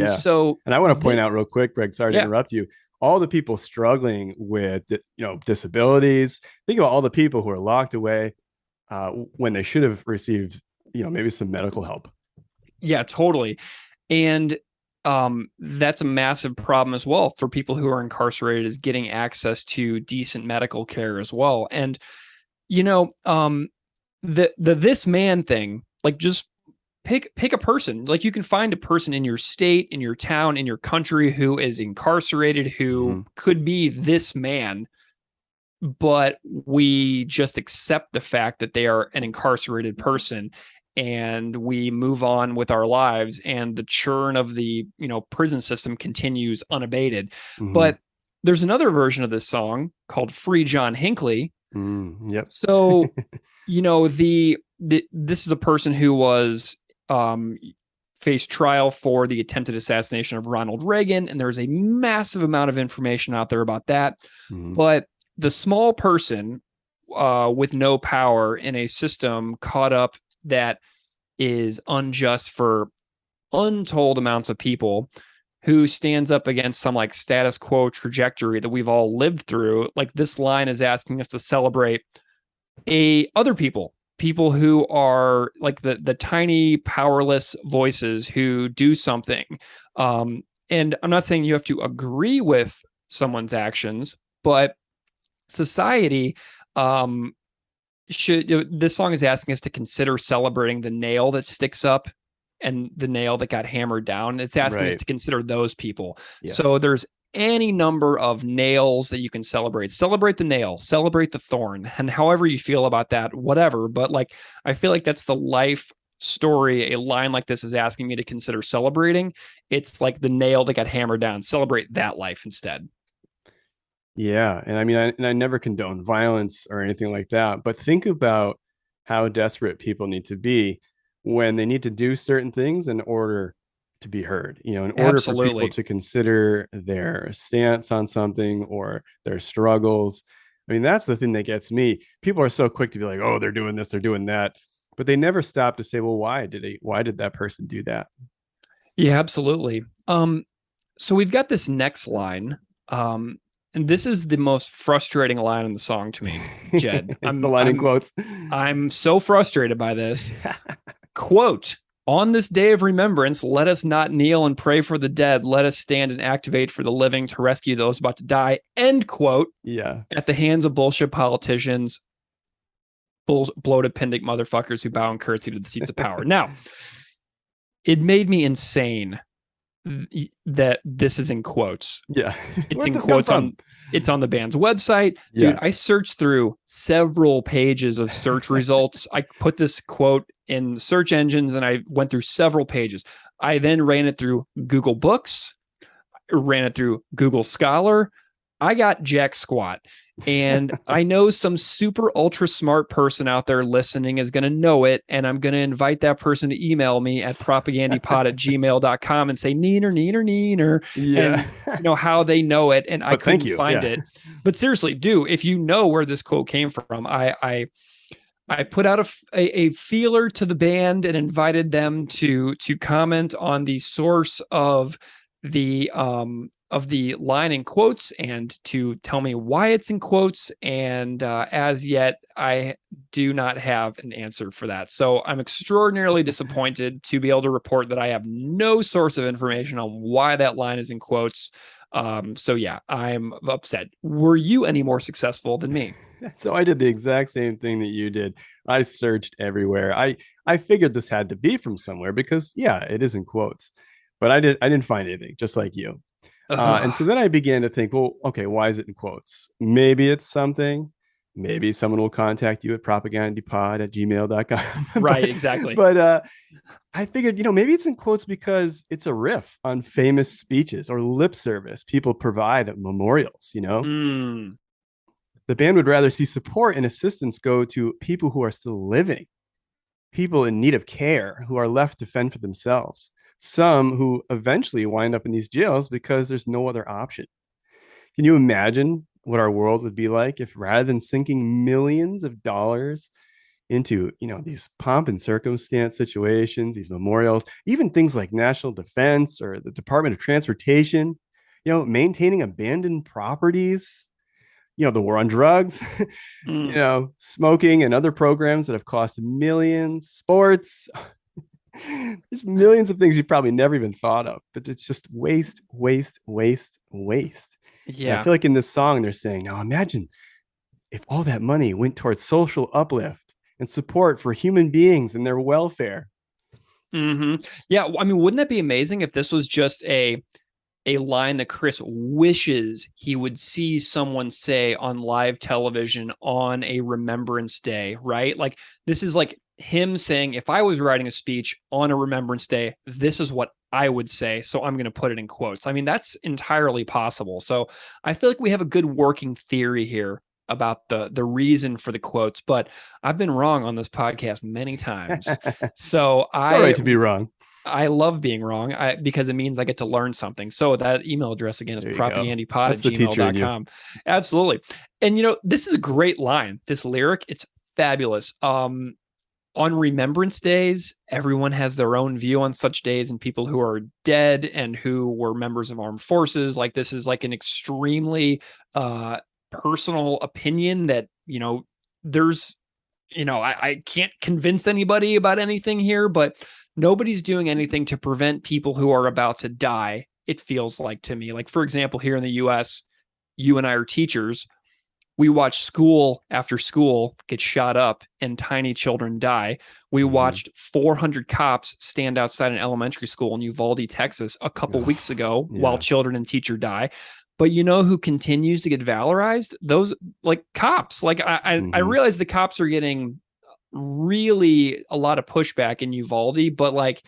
So, and I want to point out real quick, Greg, sorry to interrupt you. All the people struggling with, you know, disabilities. Think about all the people who are locked away when they should have received, you know, maybe some medical help. Yeah, totally. And that's a massive problem as well for people who are incarcerated, is getting access to decent medical care as well. And, you know, the this man thing, like just pick a person. Like you can find a person in your state, in your town, in your country who is incarcerated, who could be this man, but we just accept the fact that they are an incarcerated person and we move on with our lives, and the churn of the, you know, prison system continues unabated. But there's another version of this song called Free John Hinckley. So, you know, this is a person who was faced trial for the attempted assassination of Ronald Reagan, and there's a massive amount of information out there about that. But the small person with no power in a system caught up that is unjust for untold amounts of people, who stands up against some like status quo trajectory that we've all lived through. Like this line is asking us to celebrate other people who are like the tiny powerless voices who do something. And I'm not saying you have to agree with someone's actions, but society this song is asking us to consider celebrating the nail that sticks up and the nail that got hammered down. It's asking us Right. to consider those people. Yes. So there's any number of nails that you can celebrate. Celebrate the nail, celebrate the thorn, and however you feel about that, whatever. But like, I feel like that's the life story. A line like this is asking me to consider celebrating. It's like the nail that got hammered down. Celebrate that life instead. Yeah. And I mean, I never condone violence or anything like that, but think about how desperate people need to be when they need to do certain things in order to be heard, in order for people Absolutely. to consider their stance on something or their struggles. I mean, that's the thing that gets me. People are so quick to be like, oh, they're doing this, they're doing that, but they never stop to say, well, why did that person do that? Yeah, absolutely. So we've got this next line. And this is the most frustrating line in the song to me, Jed. The line in quotes. I'm so frustrated by this. Quote, on this day of remembrance, let us not kneel and pray for the dead. Let us stand and activate for the living to rescue those about to die. End quote. Yeah. At the hands of bullshit politicians, bloated pendic motherfuckers who bow and curtsy to the seats of power. Now, it made me insane that this is in quotes. Yeah. It's in quotes it's on the band's website. Yeah. Dude, I searched through several pages of search results. I put this quote in search engines and I went through several pages. I then ran it through Google Books, ran it through Google Scholar. I got jack squat. And I know some super ultra smart person out there listening is going to know it. And I'm going to invite that person to email me at propagandipod@gmail.com and say, neener. Yeah. And how they know it. And I couldn't find Yeah. it. But seriously, if you know where this quote came from, I put out a feeler to the band and invited them to comment on the source of the line in quotes and to tell me why it's in quotes. And as yet, I do not have an answer for that. So I'm extraordinarily disappointed to be able to report that I have no source of information on why that line is in quotes. So yeah, I'm upset. Were you any more successful than me? So I did the exact same thing that you did. I searched everywhere. I figured this had to be from somewhere because yeah, it is in quotes, but I didn't find anything, just like you. And so then I began to think, well, okay, why is it in quotes? Maybe it's something. Maybe someone will contact you at propagandipod@gmail.com. Right, exactly. But I figured, maybe it's in quotes because it's a riff on famous speeches or lip service people provide at memorials, Mm. The band would rather see support and assistance go to people who are still living, people in need of care who are left to fend for themselves, some who eventually wind up in these jails because there's no other option. Can you imagine what our world would be like if rather than sinking millions of dollars into, these pomp and circumstance situations, these memorials, even things like national defense or the Department of Transportation, maintaining abandoned properties, the war on drugs, smoking and other programs that have cost millions, sports. There's millions of things you probably never even thought of, but it's just waste. Yeah. And I feel like in this song, they're saying, now imagine if all that money went towards social uplift and support for human beings and their welfare. Mm-hmm. Yeah. I mean, wouldn't that be amazing if this was just a line that Chris wishes he would see someone say on live television on a Remembrance Day, right? Like this is like him saying, if I was writing a speech on a Remembrance Day, this is what I would say. So I'm going to put it in quotes. I mean, that's entirely possible. So I feel like we have a good working theory here about the reason for the quotes, but I've been wrong on this podcast many times. So it's all right to be wrong. I love being wrong because it means I get to learn something. So that email address again is propagandipod@gmail.com. Absolutely. And this is a great line. This lyric, it's fabulous. On Remembrance Days, everyone has their own view on such days and people who are dead and who were members of armed forces. Like this is like an extremely personal opinion that, there's, I can't convince anybody about anything here, but nobody's doing anything to prevent people who are about to die. It feels like to me, like, for example, here in the US, you and I are teachers. We watched school after school get shot up and tiny children die. We watched 400 cops stand outside an elementary school in Uvalde, Texas a couple weeks ago while children and teacher die. But you know who continues to get valorized? Those like cops. Like I realize the cops are getting really a lot of pushback in Uvalde, but like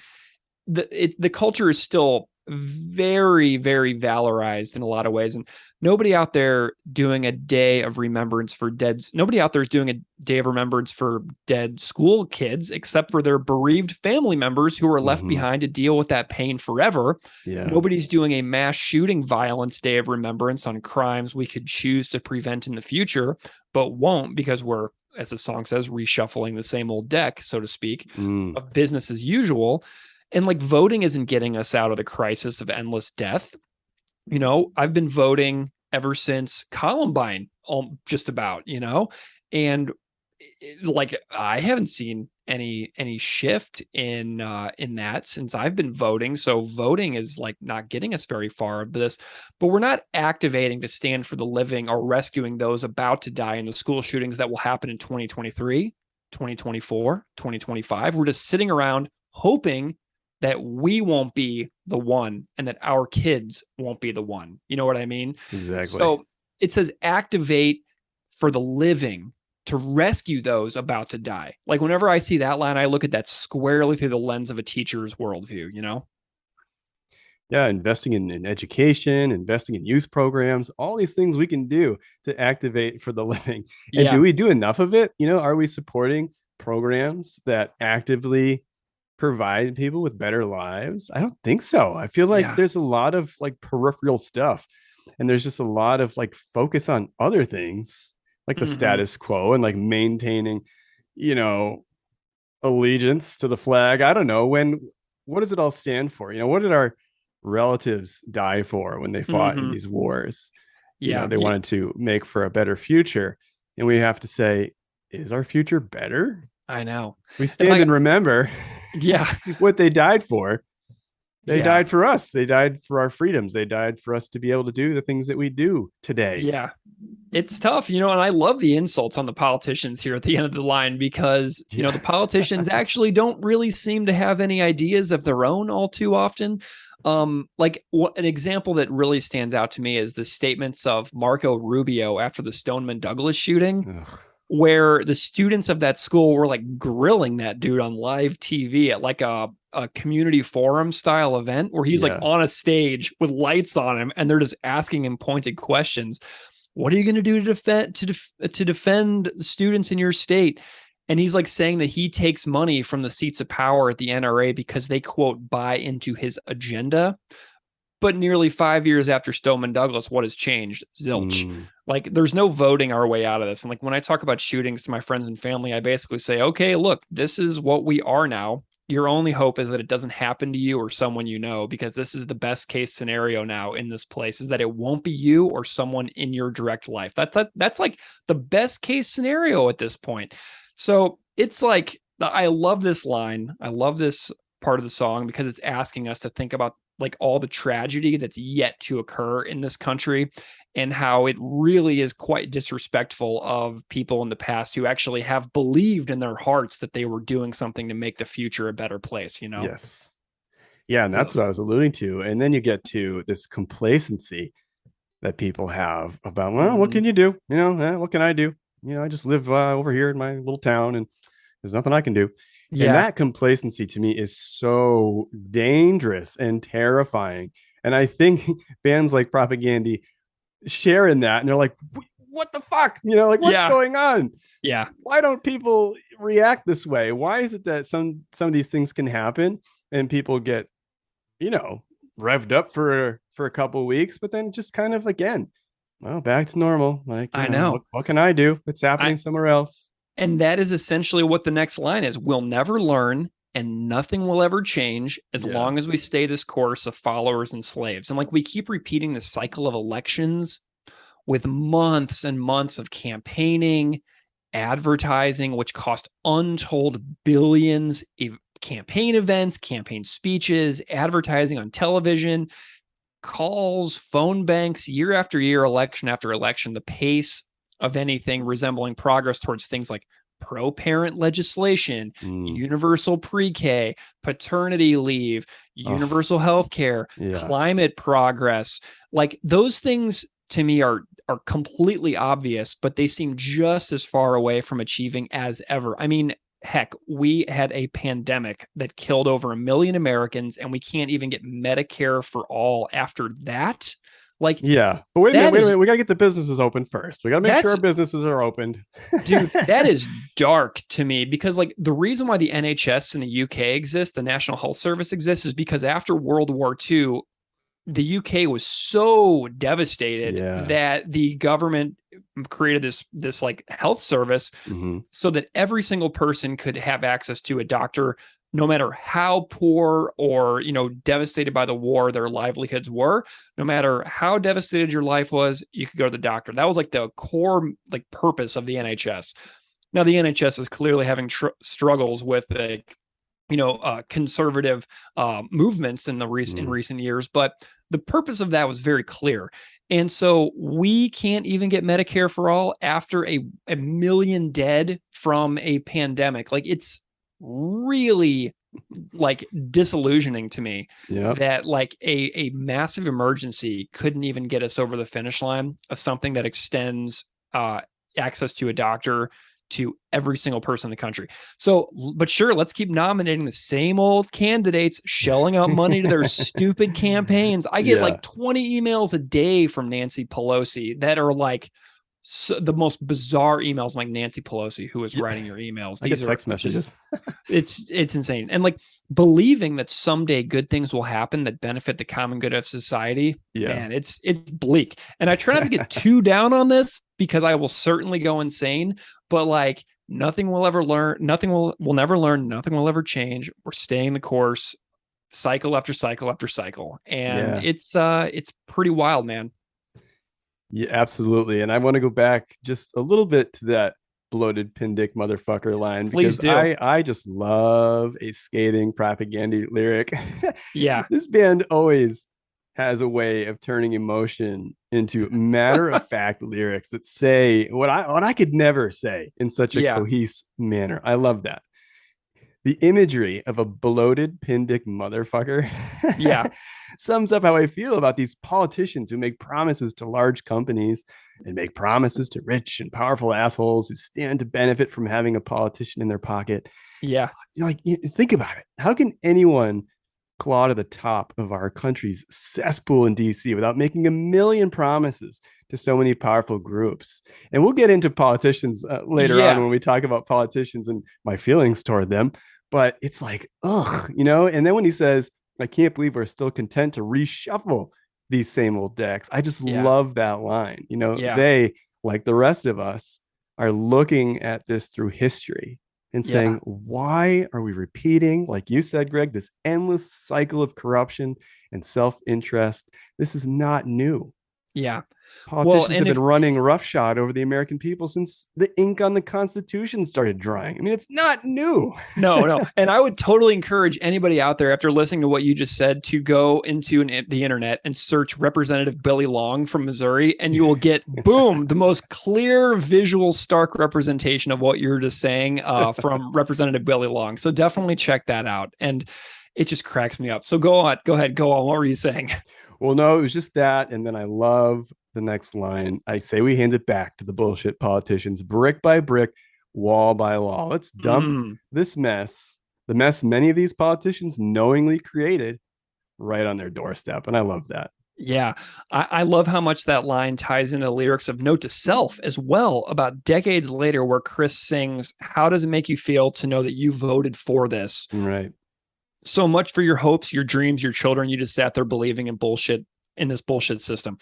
the culture is still very, very valorized in a lot of ways. And nobody out there doing a day of remembrance for dead. Nobody out there is doing a day of remembrance for dead school kids, except for their bereaved family members who are left behind to deal with that pain forever. Yeah. Nobody's doing a mass shooting violence day of remembrance on crimes we could choose to prevent in the future, but won't because we're, as the song says, reshuffling the same old deck, so to speak, of business as usual. And like voting isn't getting us out of the crisis of endless death. You know, I've been voting ever since Columbine, just about, you know, and like I haven't seen any shift in that since I've been voting. So voting is like not getting us very far of this, but we're not activating to stand for the living or rescuing those about to die in the school shootings that will happen in 2023, 2024, 2025. We're just sitting around hoping that we won't be the one and that our kids won't be the one. You know what I mean? Exactly. So it says activate for the living to rescue those about to die. Like whenever I see that line, I look at that squarely through the lens of a teacher's worldview, you know? Yeah, investing in education, investing in youth programs, all these things we can do to activate for the living. And do we do enough of it? You know, are we supporting programs that actively provide people with better lives? I don't think so. I feel like there's a lot of like peripheral stuff, and there's just a lot of like focus on other things like the status quo and like maintaining, you know, allegiance to the flag. I don't know, what does it all stand for? You know, what did our relatives die for when they fought in these wars? You know, they wanted to make for a better future, and we have to say, is our future better? I know. We stand and remember what they died for. They died for us. They died for our freedoms. They died for us to be able to do the things that we do today. Yeah. It's tough, you know, and I love the insults on the politicians here at the end of the line because, you know, the politicians actually don't really seem to have any ideas of their own all too often. Like an example that really stands out to me is the statements of Marco Rubio after the Stoneman Douglas shooting. Where the students of that school were like grilling that dude on live TV at like a community forum style event where he's like on a stage with lights on him and they're just asking him pointed questions. What are you going to do to defend students in your state? And he's like saying that he takes money from the seats of power at the NRA because they, quote, buy into his agenda. But nearly 5 years after Stoneman Douglas, what has changed? Zilch. Like, there's no voting our way out of this. And like, when I talk about shootings to my friends and family, I basically say, okay, look, this is what we are now. Your only hope is that it doesn't happen to you or someone you know, because this is the best case scenario now in this place, is that it won't be you or someone in your direct life. That's like the best case scenario at this point. So it's like, I love this line. I love this part of the song because it's asking us to think about like all the tragedy that's yet to occur in this country and how it really is quite disrespectful of people in the past who actually have believed in their hearts that they were doing something to make the future a better place, you know? Yes. Yeah. And that's what I was alluding to. And then you get to this complacency that people have about, well, what can you do? You know, what can I do? You know, I just live over here in my little town and there's nothing I can do. Yeah. And that complacency to me is so dangerous and terrifying. And I think bands like Propaganda share in that. And they're like, what the fuck? You know, like what's going on? Yeah. Why don't people react this way? Why is it that some of these things can happen and people get, you know, revved up for a couple of weeks, but then just kind of again, well, back to normal. Like, I know. What can I do? It's happening somewhere else. And that is essentially what the next line is. We'll never learn and nothing will ever change as long as we stay this course of followers and slaves. And like we keep repeating the cycle of elections with months and months of campaigning, advertising, which cost untold billions, campaign events, campaign speeches, advertising on television, calls, phone banks, year after year, election after election. The pace of anything resembling progress towards things like pro-parent legislation, universal pre-K, paternity leave, universal health care, climate progress. Like those things to me are completely obvious, but they seem just as far away from achieving as ever. I mean, heck, we had a pandemic that killed over 1 million Americans, and we can't even get Medicare for all after that. Like, yeah, but wait a minute. We got to get the businesses open first. We got to make sure our businesses are opened. Dude, that is dark to me, because like the reason why the NHS in the UK exists, the National Health Service exists, is because after World War II, the UK was so devastated that the government created this like health service so that every single person could have access to a doctor, no matter how poor or, devastated by the war their livelihoods were. No matter how devastated your life was, you could go to the doctor. That was like the core like purpose of the NHS. Now the NHS is clearly having struggles with conservative movements in recent years, but the purpose of that was very clear. And so we can't even get Medicare for all after a million dead from a pandemic. Like, it's really like disillusioning to me that like a massive emergency couldn't even get us over the finish line of something that extends access to a doctor to every single person in the country. So, but sure, let's keep nominating the same old candidates, shelling out money to their stupid campaigns. I get like 20 emails a day from Nancy Pelosi that are like the most bizarre emails. Like, Nancy Pelosi, who is writing your emails? These are text messages. It's insane. And like believing that someday good things will happen that benefit the common good of society. Man, it's bleak. And I try not to get too down on this, because I will certainly go insane. But like, nothing will ever learn. We'll never learn. Nothing will ever change. We're staying the course, cycle after cycle after cycle, and it's pretty wild, man. Yeah, absolutely. And I want to go back just a little bit to that bloated pin dick motherfucker line. Please do. I just love a scathing propaganda lyric. Yeah. This band always has a way of turning emotion into matter-of-fact lyrics that say what I could never say in such a cohesive manner. I love that. The imagery of a bloated pin dick motherfucker sums up how I feel about these politicians who make promises to large companies and make promises to rich and powerful assholes who stand to benefit from having a politician in their pocket. Yeah. Think about it. How can anyone claw to the top of our country's cesspool in DC without making 1 million promises to so many powerful groups? And we'll get into politicians later on when we talk about politicians and my feelings toward them. But it's like, and then when he says, I can't believe we're still content to reshuffle these same old decks. I just love that line. They, like the rest of us, are looking at this through history and saying, why are we repeating, like you said, Greg, this endless cycle of corruption and self-interest? This is not new. Yeah. Politicians have been running roughshod over the American people since the ink on the Constitution started drying. I mean, it's not new. No. And I would totally encourage anybody out there, after listening to what you just said, to go into the internet and search Representative Billy Long from Missouri, and you will get, boom, the most clear, visual, stark representation of what you're just saying from Representative Billy Long. So definitely check that out. And it just cracks me up. So go ahead. What were you saying? Well, no, it was just that. And then I love the next line. I say we hand it back to the bullshit politicians, brick by brick, wall by wall. Let's dump this mess, the mess many of these politicians knowingly created, right on their doorstep. And I love that. Yeah, I love how much that line ties into the lyrics of Note to Self as well, about decades later, where Chris sings, how does it make you feel to know that you voted for this? Right. So much for your hopes, your dreams, your children. You just sat there believing in bullshit, in this bullshit system.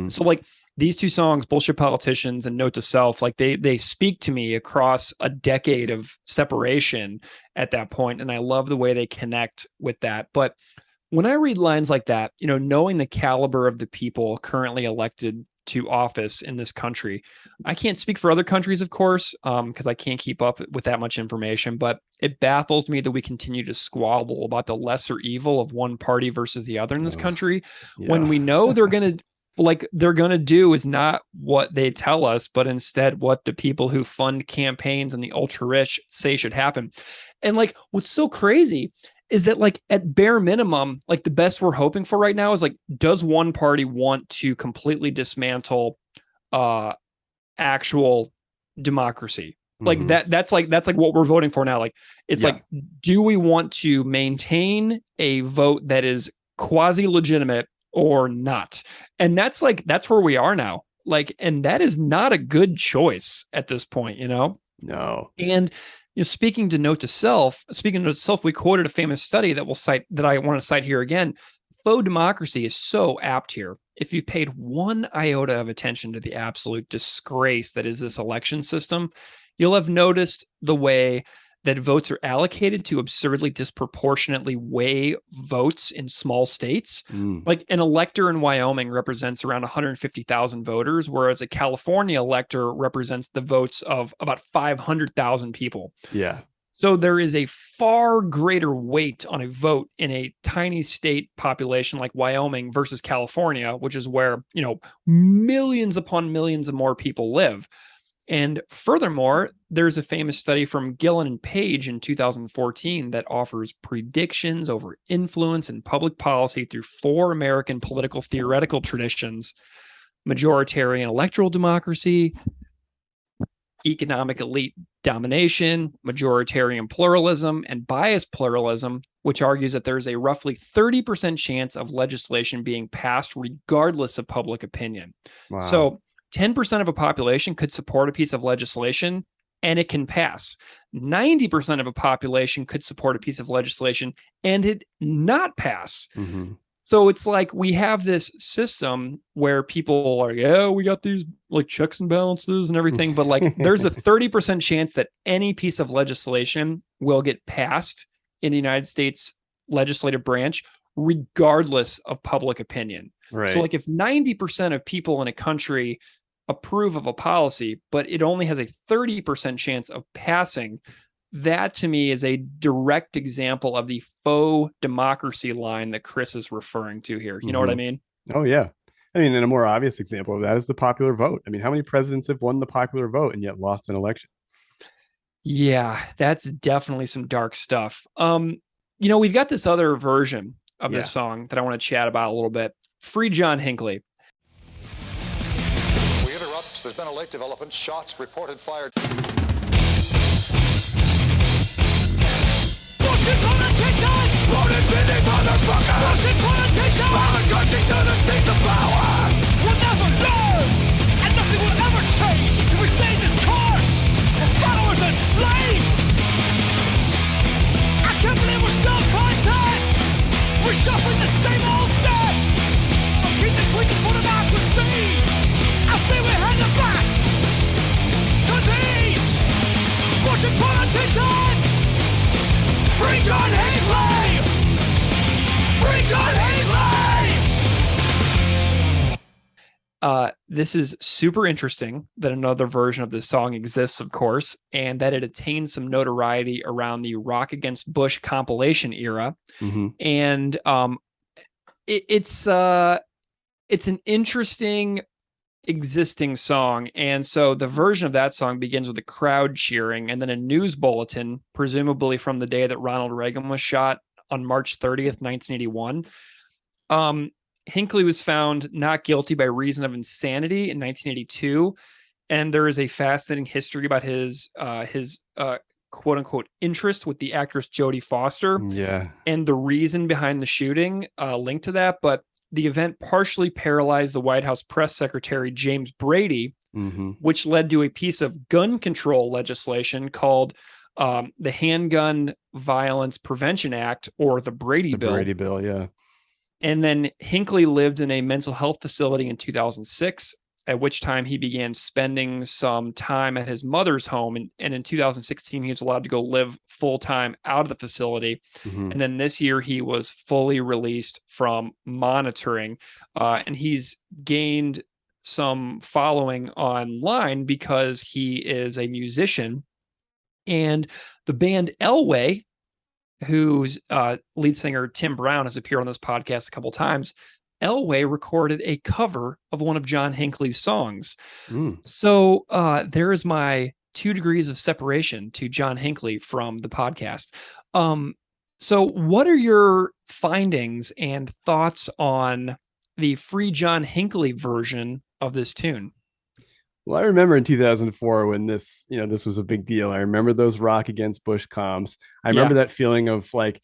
So like these two songs, Bullshit Politicians and Note to Self, like they speak to me across a decade of separation at that point. And I love the way they connect with that. But when I read lines like that, knowing the caliber of the people currently elected to office in this country, I can't speak for other countries, of course, because I can't keep up with that much information, but it baffles me that we continue to squabble about the lesser evil of one party versus the other in this country when we know they're going to like they're going to do is not what they tell us, but instead what the people who fund campaigns and the ultra rich say should happen. And like, what's so crazy is that like at bare minimum, like the best we're hoping for right now is like, does one party want to completely dismantle actual democracy? Like that's like what we're voting for now. Like it's like, do we want to maintain a vote that is quasi legitimate or not? And that's where we are now. Like, and that is not a good choice at this point, you know? No. And speaking to note to self, we quoted a famous study that I want to cite here again. Faux democracy is so apt here. If you paid one iota of attention to the absolute disgrace that is this election system, you'll have noticed the way that votes are allocated to absurdly disproportionately weigh votes in small states. Like an elector in Wyoming represents around 150,000 voters, whereas a California elector represents the votes of about 500,000 people. Yeah. So there is a far greater weight on a vote in a tiny state population like Wyoming versus California, which is where, millions upon millions of more people live. And furthermore, there's a famous study from Gillen and Page in 2014 that offers predictions over influence in public policy through 4 American political theoretical traditions: majoritarian electoral democracy, economic elite domination, majoritarian pluralism, and biased pluralism, which argues that there's a roughly 30% chance of legislation being passed regardless of public opinion. Wow. So 10% of a population could support a piece of legislation and it can pass. 90% of a population could support a piece of legislation and it not pass. So it's like we have this system where people are, yeah, we got these like checks and balances and everything, but like there's a 30% chance that any piece of legislation will get passed in the United States legislative branch, regardless of public opinion. Right. So like if 90% of people in a country approve of a policy, but it only has a 30% chance of passing, that to me is a direct example of the faux democracy line that Chris is referring to here. You know what I mean? Oh, yeah. I mean, and a more obvious example of that is the popular vote. I mean, how many presidents have won the popular vote and yet lost an election? Yeah, that's definitely some dark stuff. We've got this other version of this song that I want to chat about a little bit. Free John Hinckley. We interrupt. There's been a late development. Shots reported fired. Bullshit politicians! Voted bidding motherfuckers! Bullshit politicians! Politics to the seats of power! We'll never learn! And nothing will ever change if we stay this course! We're followers and slaves! I can't believe we're still content! We're shuffling the same old decks! Of king and queen for democracies! I say we hand it back to these bullshit politicians! Free John Hinckley! Free John Hinckley! This is super interesting that another version of this song exists, of course, and that it attained some notoriety around the Rock Against Bush compilation era. And it's an interesting existing song. And so the version of that song begins with a crowd cheering and then a news bulletin, presumably from the day that Ronald Reagan was shot on March 30th, 1981. Hinckley was found not guilty by reason of insanity in 1982. And there is a fascinating history about his quote unquote interest with the actress Jodie Foster. Yeah. And the reason behind the shooting linked to that. But the event partially paralyzed the White House press secretary, James Brady, which led to a piece of gun control legislation called the Handgun Violence Prevention Act, or the Brady Bill. Brady Bill, yeah. And then Hinckley lived in a mental health facility in 2006, at which time he began spending some time at his mother's home. And in 2016, he was allowed to go live full-time out of the facility. And then this year, he was fully released from monitoring. And he's gained some following online because he is a musician. And the band Elway, whose lead singer Tim Brown has appeared on this podcast a couple times, Elway recorded a cover of one of John Hinckley's songs. Mm. So there is my 2 degrees of separation to John Hinckley from the podcast. So what are your findings and thoughts on the Free John Hinckley version of this tune? Well, I remember in 2004 when this was a big deal. I remember those Rock Against Bush comps. I remember that feeling of like,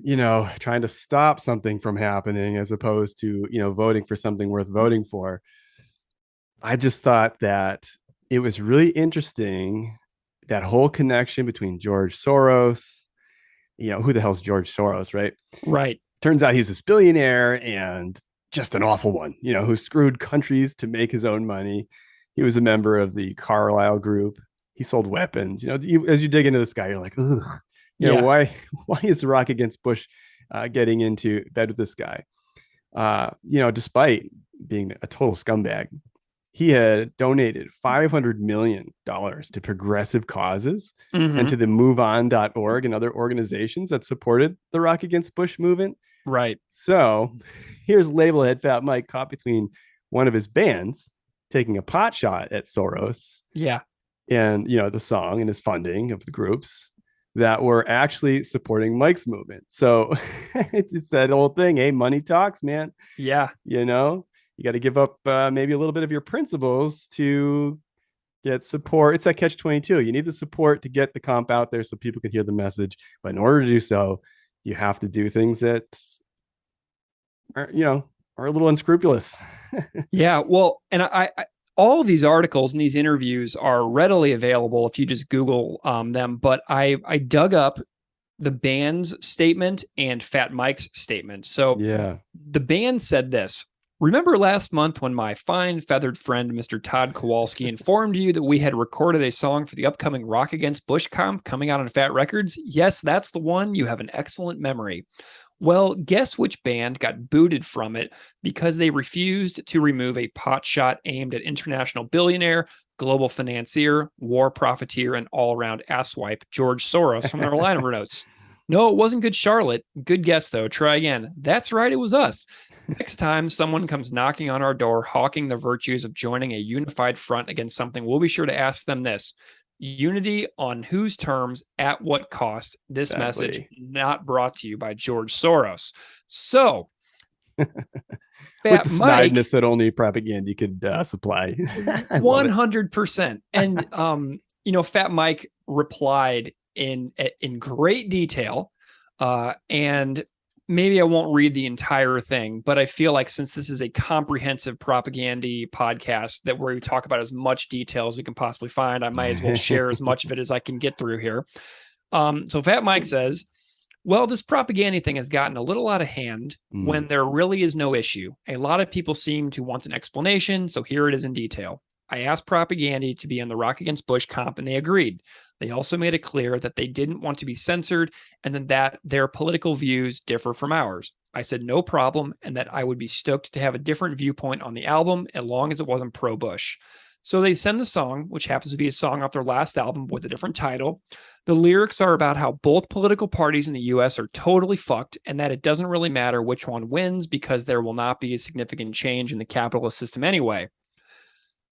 trying to stop something from happening as opposed to, voting for something worth voting for. I just thought that it was really interesting, that whole connection between George Soros, who the hell's George Soros, right? Right. Turns out he's this billionaire and just an awful one, who screwed countries to make his own money. He was a member of the Carlyle Group. He sold weapons. As you dig into this guy, you're like, ugh. Why is the Rock Against Bush getting into bed with this guy? Despite being a total scumbag, he had donated $500 million to progressive causes and to the MoveOn.org and other organizations that supported the Rock Against Bush movement. Right. So here's label head Fat Mike caught between one of his bands taking a pot shot at Soros. Yeah. And, the song and his funding of the groups that were actually supporting Mike's movement. So it's that old thing. Hey, money talks, man. Yeah. You got to give up maybe a little bit of your principles to get support. It's that catch-22. You need the support to get the comp out there so people can hear the message. But in order to do so, you have to do things that are a little unscrupulous. Yeah. Well, and I all of these articles and these interviews are readily available if you just Google them. But I dug up the band's statement and Fat Mike's statement. So the band said this: remember last month when my fine feathered friend, Mr. Todd Kowalski, informed you that we had recorded a song for the upcoming Rock Against Bush comp coming out on Fat Records? Yes, that's the one. You have an excellent memory. Well, guess which band got booted from it because they refused to remove a pot shot aimed at international billionaire, global financier, war profiteer, and all-around asswipe George Soros from their liner notes. No, it wasn't Good Charlotte. Good guess, though. Try again. That's right, it was us. Next time someone comes knocking on our door hawking the virtues of joining a unified front against something, we'll be sure to ask them this: unity on whose terms, at what cost? This message not brought to you by George Soros. So, with the snideness that only propaganda could supply. 100%. And Fat Mike replied in great detail, and maybe I won't read the entire thing, but I feel like since this is a comprehensive propaganda podcast that where we talk about as much detail as we can possibly find, I might as well share as much of it as I can get through here. So Fat Mike says, well, this propaganda thing has gotten a little out of hand when there really is no issue. A lot of people seem to want an explanation, so here it is in detail. I asked propaganda to be on the Rock Against Bush comp, and they agreed. They also made it clear that they didn't want to be censored and then that their political views differ from ours. I said no problem and that I would be stoked to have a different viewpoint on the album as long as it wasn't pro-Bush. So they send the song, which happens to be a song off their last album with a different title. The lyrics are about how both political parties in the U.S. are totally fucked and that it doesn't really matter which one wins because there will not be a significant change in the capitalist system anyway.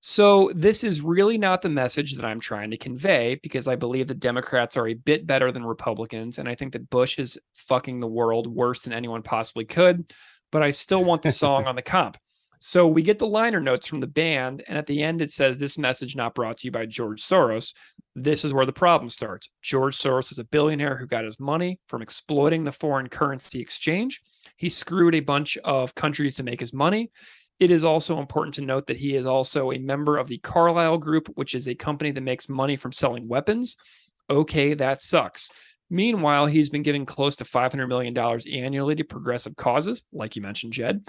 So this is really not the message that I'm trying to convey because I believe that Democrats are a bit better than Republicans. And I think that Bush is fucking the world worse than anyone possibly could. But I still want the song on the comp. So we get the liner notes from the band. And at the end, it says, this message not brought to you by George Soros. This is where the problem starts. George Soros is a billionaire who got his money from exploiting the foreign currency exchange. He screwed a bunch of countries to make his money. It is also important to note that he is also a member of the Carlyle Group, which is a company that makes money from selling weapons. Okay, that sucks. Meanwhile, he's been giving close to $500 million annually to progressive causes, like you mentioned, Jed,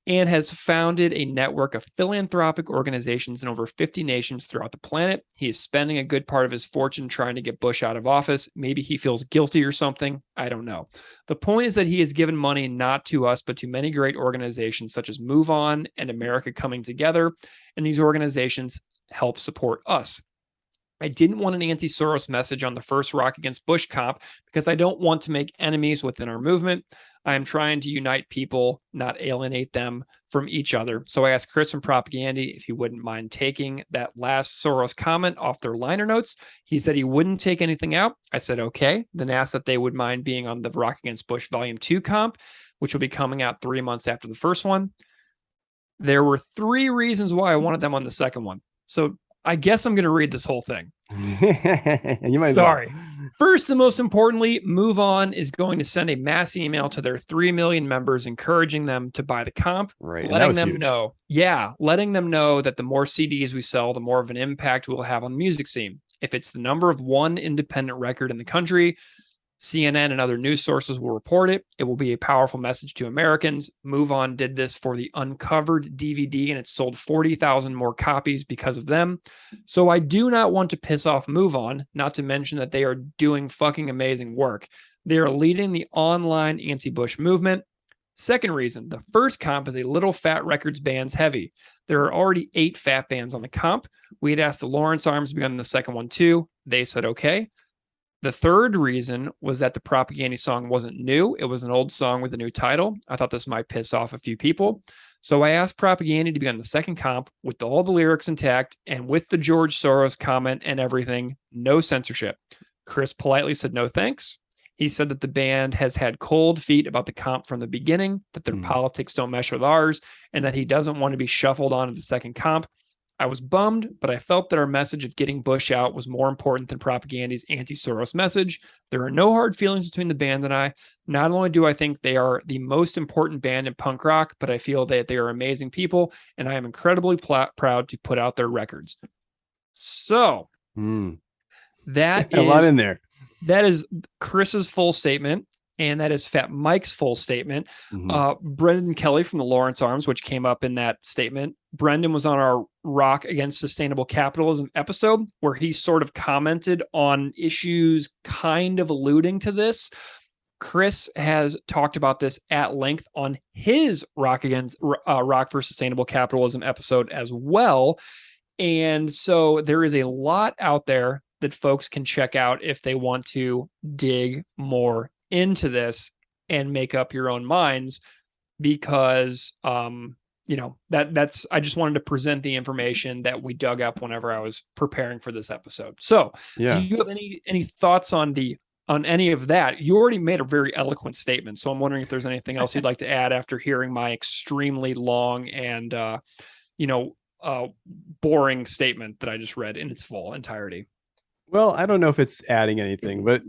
and has founded a network of philanthropic organizations in over 50 nations throughout the planet. He is spending a good part of his fortune trying to get Bush out of office. Maybe he feels guilty or something. I don't know. The point is that he has given money not to us, but to many great organizations such as Move On and America Coming Together, and these organizations help support us. I didn't want an anti-Soros message on the first Rock Against Bush comp because I don't want to make enemies within our movement. I am trying to unite people, not alienate them from each other. So I asked Chris from Propagandy if he wouldn't mind taking that last Soros comment off their liner notes. He said he wouldn't take anything out. I said, okay. Then asked that they would mind being on the Rock Against Bush Volume 2 comp, which will be coming out 3 months after the first one. There were 3 reasons why I wanted them on the second one. So I guess I'm going to read this whole thing. You might Sorry. well. First and most importantly, Move On is going to send a mass email to their 3 million members, encouraging them to buy the comp, Right. letting them huge. know. Letting them know that the more CDs we sell, the more of an impact we'll have on the music scene. If it's the number of one independent record in the country, CNN and other news sources will report it. It will be a powerful message to Americans. Move On did this for the Uncovered DVD, and it sold 40,000 more copies because of them. So I do not want to piss off Move On, not to mention that they are doing fucking amazing work. They are leading the online anti-Bush movement. Second reason, the first comp is a Little Fat Records bands heavy. There are already 8 fat bands on the comp. We had asked the Lawrence Arms to be on the second one too. They said okay. The third reason was that the Propaganda song wasn't new. It was an old song with a new title. I thought this might piss off a few people. So I asked Propaganda to be on the second comp with all the lyrics intact and with the George Soros comment and everything, no censorship. Chris politely said no thanks. He said that the band has had cold feet about the comp from the beginning, that their politics don't mesh with ours, and that he doesn't want to be shuffled onto the second comp. I was bummed, but I felt that our message of getting Bush out was more important than Propaganda's anti-Soros message. There are no hard feelings between the band and I. Not only do I think they are the most important band in punk rock, but I feel that they are amazing people, and I am incredibly proud to put out their records. So that a lot in there. That is Chris's full statement. And that is Fat Mike's full statement. Brendan Kelly from the Lawrence Arms, which came up in that statement. Brendan was on our Rock Against Sustainable Capitalism episode, where he sort of commented on issues kind of alluding to this. Chris has talked about this at length on his Rock for Sustainable Capitalism episode as well. And so there is a lot out there that folks can check out if they want to dig more into this and make up your own minds, because that's I just wanted to present the information that we dug up whenever I was preparing for this episode. So do you have any thoughts on any of that? You already made a very eloquent statement, so I'm wondering if there's anything else you'd like to add after hearing my extremely long and boring statement that I just read in its full entirety. Well, I don't know if it's adding anything, but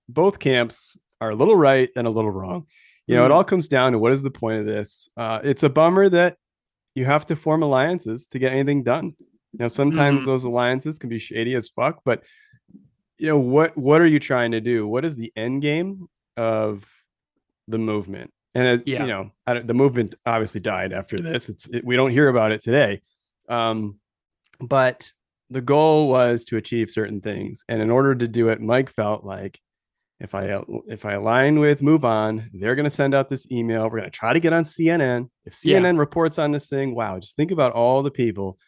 both camps are a little right and a little wrong. It all comes down to what is the point of this. It's a bummer that you have to form alliances to get anything done. Sometimes those alliances can be shady as fuck, but what are you trying to do? What is the end game of the movement? And the movement obviously died after this. We don't hear about it today, but the goal was to achieve certain things. And in order to do it, Mike felt like if I align with Move On, they're going to send out this email. We're going to try to get on CNN. If CNN reports on this thing, wow, just think about all the people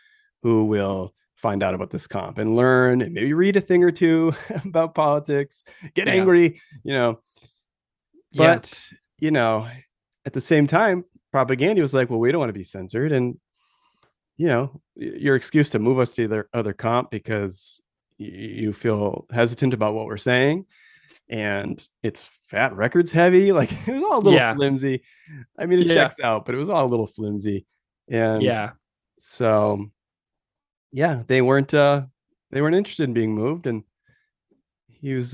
who will find out about this comp and learn and maybe read a thing or two about politics, get angry, But, at the same time, Propaganda was like, well, we don't want to be censored. And your excuse to move us to the other comp because you feel hesitant about what we're saying, and it's Fat Records heavy. Like, it was all a little flimsy. I mean, it checks out, but it was all a little flimsy. And so they weren't interested in being moved. And he was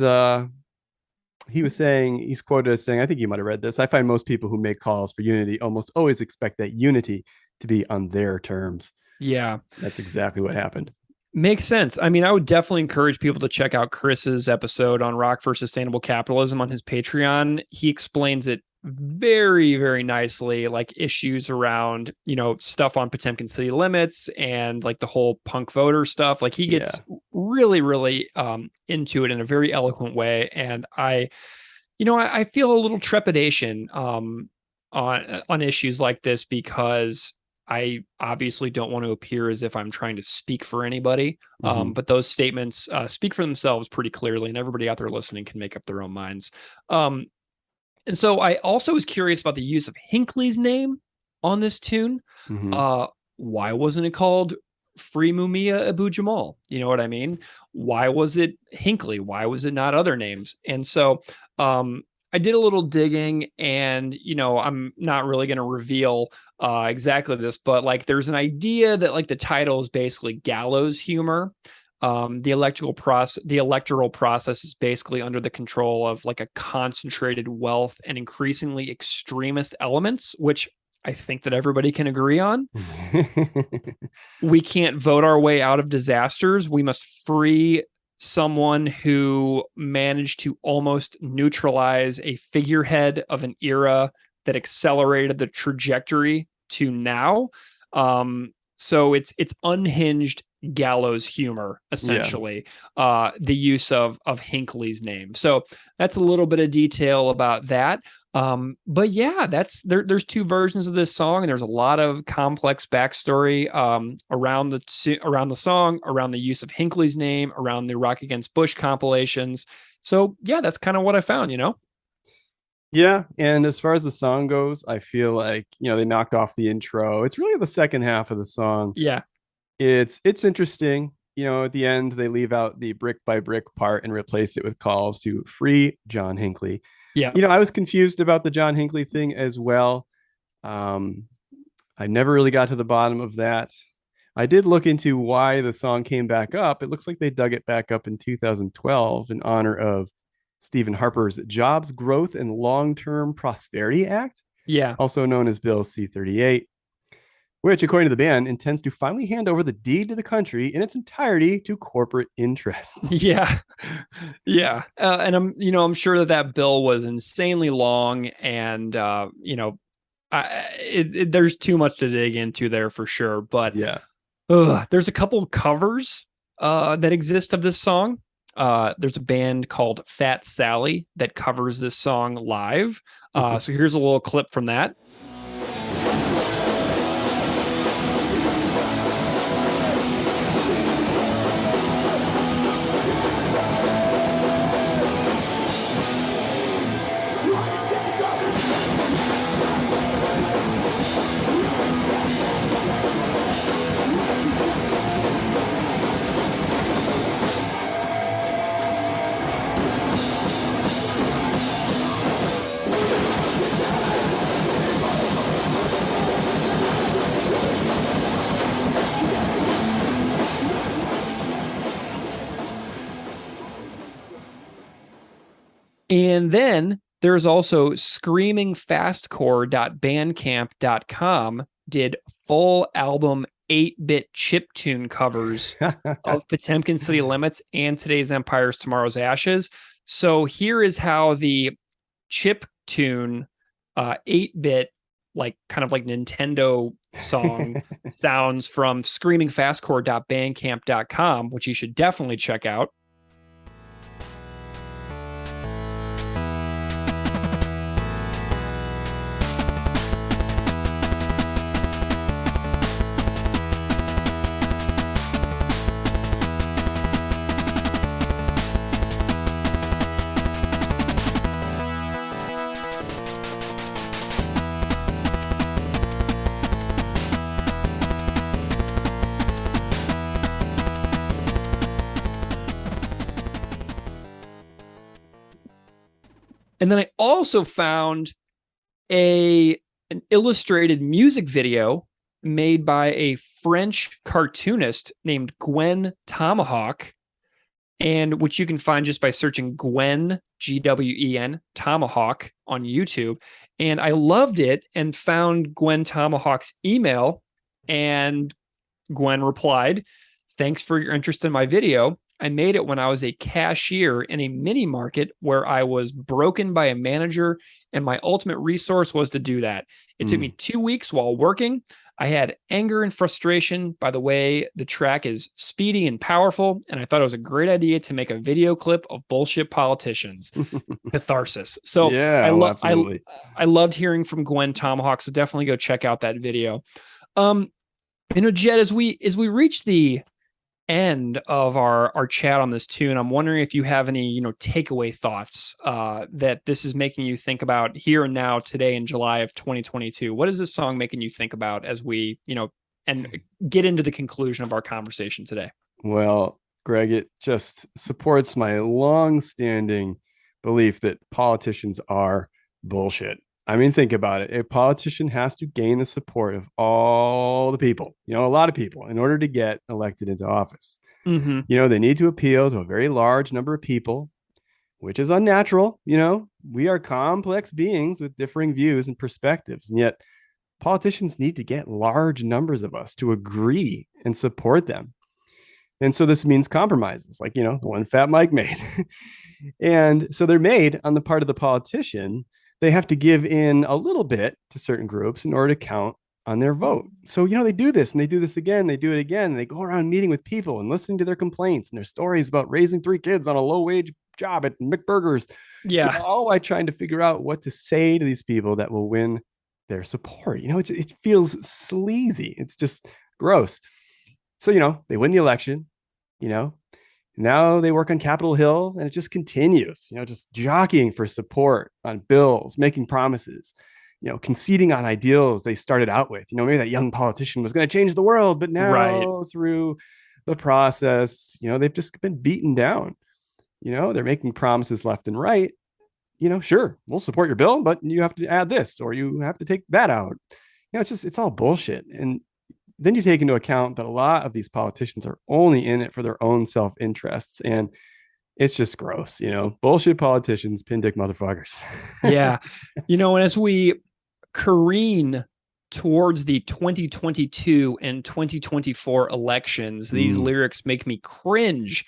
saying, he's quoted as saying, I think you might have read this: I find most people who make calls for unity almost always expect that unity to be on their terms. Yeah, that's exactly what happened. Makes sense. I mean, I would definitely encourage people to check out Chris's episode on Rock for Sustainable Capitalism on his Patreon. He explains it very, very nicely, like issues around, stuff on Potemkin city limits and like the whole punk voter stuff. Like, he gets really, really into it in a very eloquent way. And I feel a little trepidation on issues like this, because I obviously don't want to appear as if I'm trying to speak for anybody. But those statements speak for themselves pretty clearly, and everybody out there listening can make up their own minds. And so I also was curious about the use of Hinckley's name on this tune. Mhm. Why wasn't it called Free Mumia Abu Jamal? You know what I mean? Why was it Hinckley? Why was it not other names? And so I did a little digging, and I'm not really going to reveal exactly this, but like there's an idea that like the title is basically gallows humor. The electoral process is basically under the control of like a concentrated wealth and increasingly extremist elements, which I think that everybody can agree on. We can't vote our way out of disasters. We must free someone who managed to almost neutralize a figurehead of an era that accelerated the trajectory to now. So it's unhinged gallows humor, essentially. The use of Hinckley's name. So that's a little bit of detail about that. But yeah, there's two versions of this song, and there's a lot of complex backstory around the song, around the use of Hinckley's name, around the Rock Against Bush compilations. So yeah, that's kind of what I found. Yeah, and as far as the song goes, I feel like they knocked off the intro. It's really the second half of the song. Yeah. It's interesting. At the end they leave out the brick by brick part and replace it with calls to free John Hinckley. Yeah. I was confused about the John Hinckley thing as well. I never really got to the bottom of that. I did look into why the song came back up. It looks like they dug it back up in 2012 in honor of Stephen Harper's Jobs Growth and Long-Term Prosperity Act, Yeah. also known as Bill C-38, which, according to the band, intends to finally hand over the deed to the country in its entirety to corporate interests. Yeah. Yeah. And I'm sure that bill was insanely long, and there's too much to dig into there for sure. But yeah, there's a couple covers that exist of this song. There's a band called Fat Sally that covers this song live. So here's a little clip from that. And then there's also screamingfastcore.bandcamp.com did full album 8-bit chiptune covers of Potemkin City Limits and Today's Empires, Tomorrow's Ashes. So here is how the chiptune 8-bit, like kind of like Nintendo song sounds from screamingfastcore.bandcamp.com, which you should definitely check out. And then I also found an illustrated music video made by a French cartoonist named Gwen Tomahawk, and which you can find just by searching Gwen, Gwen, Tomahawk on YouTube. And I loved it and found Gwen Tomahawk's email, and Gwen replied, "Thanks for your interest in my video. I made it when I was a cashier in a mini market where I was broken by a manager, and my ultimate resource was to do that. It took me 2 weeks while working. I had anger and frustration by the way the track is speedy and powerful, and I thought it was a great idea to make a video clip of bullshit politicians." Catharsis. So yeah, absolutely. I loved hearing from Gwen Tomahawk, so definitely go check out that video. Jed, as we reach the end of our chat on this tune. I'm wondering if you have any, takeaway thoughts that this is making you think about here and now, today in July of 2022. What is this song making you think about as we, and get into the conclusion of our conversation today? Well, Greg, it just supports my long-standing belief that politicians are bullshit. I mean, think about it. A politician has to gain the support of all the people, a lot of people, in order to get elected into office. Mm-hmm. They need to appeal to a very large number of people, which is unnatural. We are complex beings with differing views and perspectives. And yet politicians need to get large numbers of us to agree and support them. And so this means compromises, like, the one Fat Mike made. And so they're made on the part of the politician. They have to give in a little bit to certain groups in order to count on their vote. So, they do this and they do this again. They do it again. And they go around meeting with people and listening to their complaints and their stories about raising 3 kids on a low wage job at McBurgers. Yeah. All by trying to figure out what to say to these people that will win their support. It feels sleazy. It's just gross. So, they win the election, now they work on Capitol Hill and it just continues, just jockeying for support on bills, making promises, conceding on ideals they started out with. Maybe that young politician was going to change the world, but now through the process, they've just been beaten down. They're making promises left and right. Sure, we'll support your bill, but you have to add this or you have to take that out. It's all bullshit. And then you take into account that a lot of these politicians are only in it for their own self-interests. And it's just gross, bullshit politicians, pin dick motherfuckers. Yeah. And as we careen towards the 2022 and 2024 elections, these lyrics make me cringe.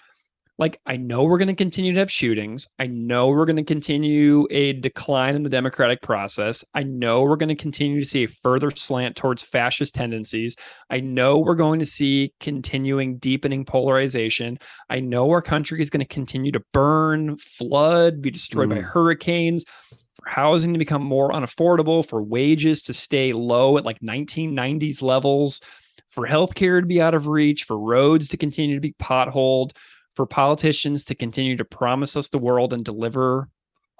Like, I know we're going to continue to have shootings. I know we're going to continue a decline in the democratic process. I know we're going to continue to see a further slant towards fascist tendencies. I know we're going to see continuing deepening polarization. I know our country is going to continue to burn, flood, be destroyed by hurricanes, for housing to become more unaffordable, for wages to stay low at like 1990s levels, for healthcare to be out of reach, for roads to continue to be potholed, for politicians to continue to promise us the world and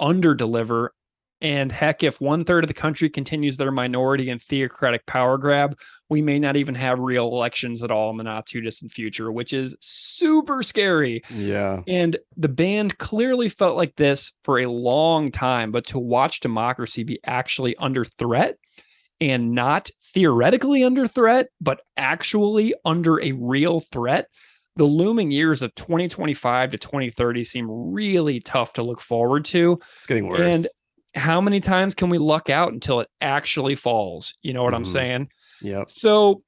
under-deliver. And heck, if 1/3 of the country continues their minority and theocratic power grab, we may not even have real elections at all in the not too distant future, which is super scary. Yeah. And the band clearly felt like this for a long time, but to watch democracy be actually under threat, and not theoretically under threat, but actually under a real threat, the looming years of 2025 to 2030 seem really tough to look forward to. It's getting worse. And how many times can we luck out until it actually falls? You know what I'm saying? Yep. So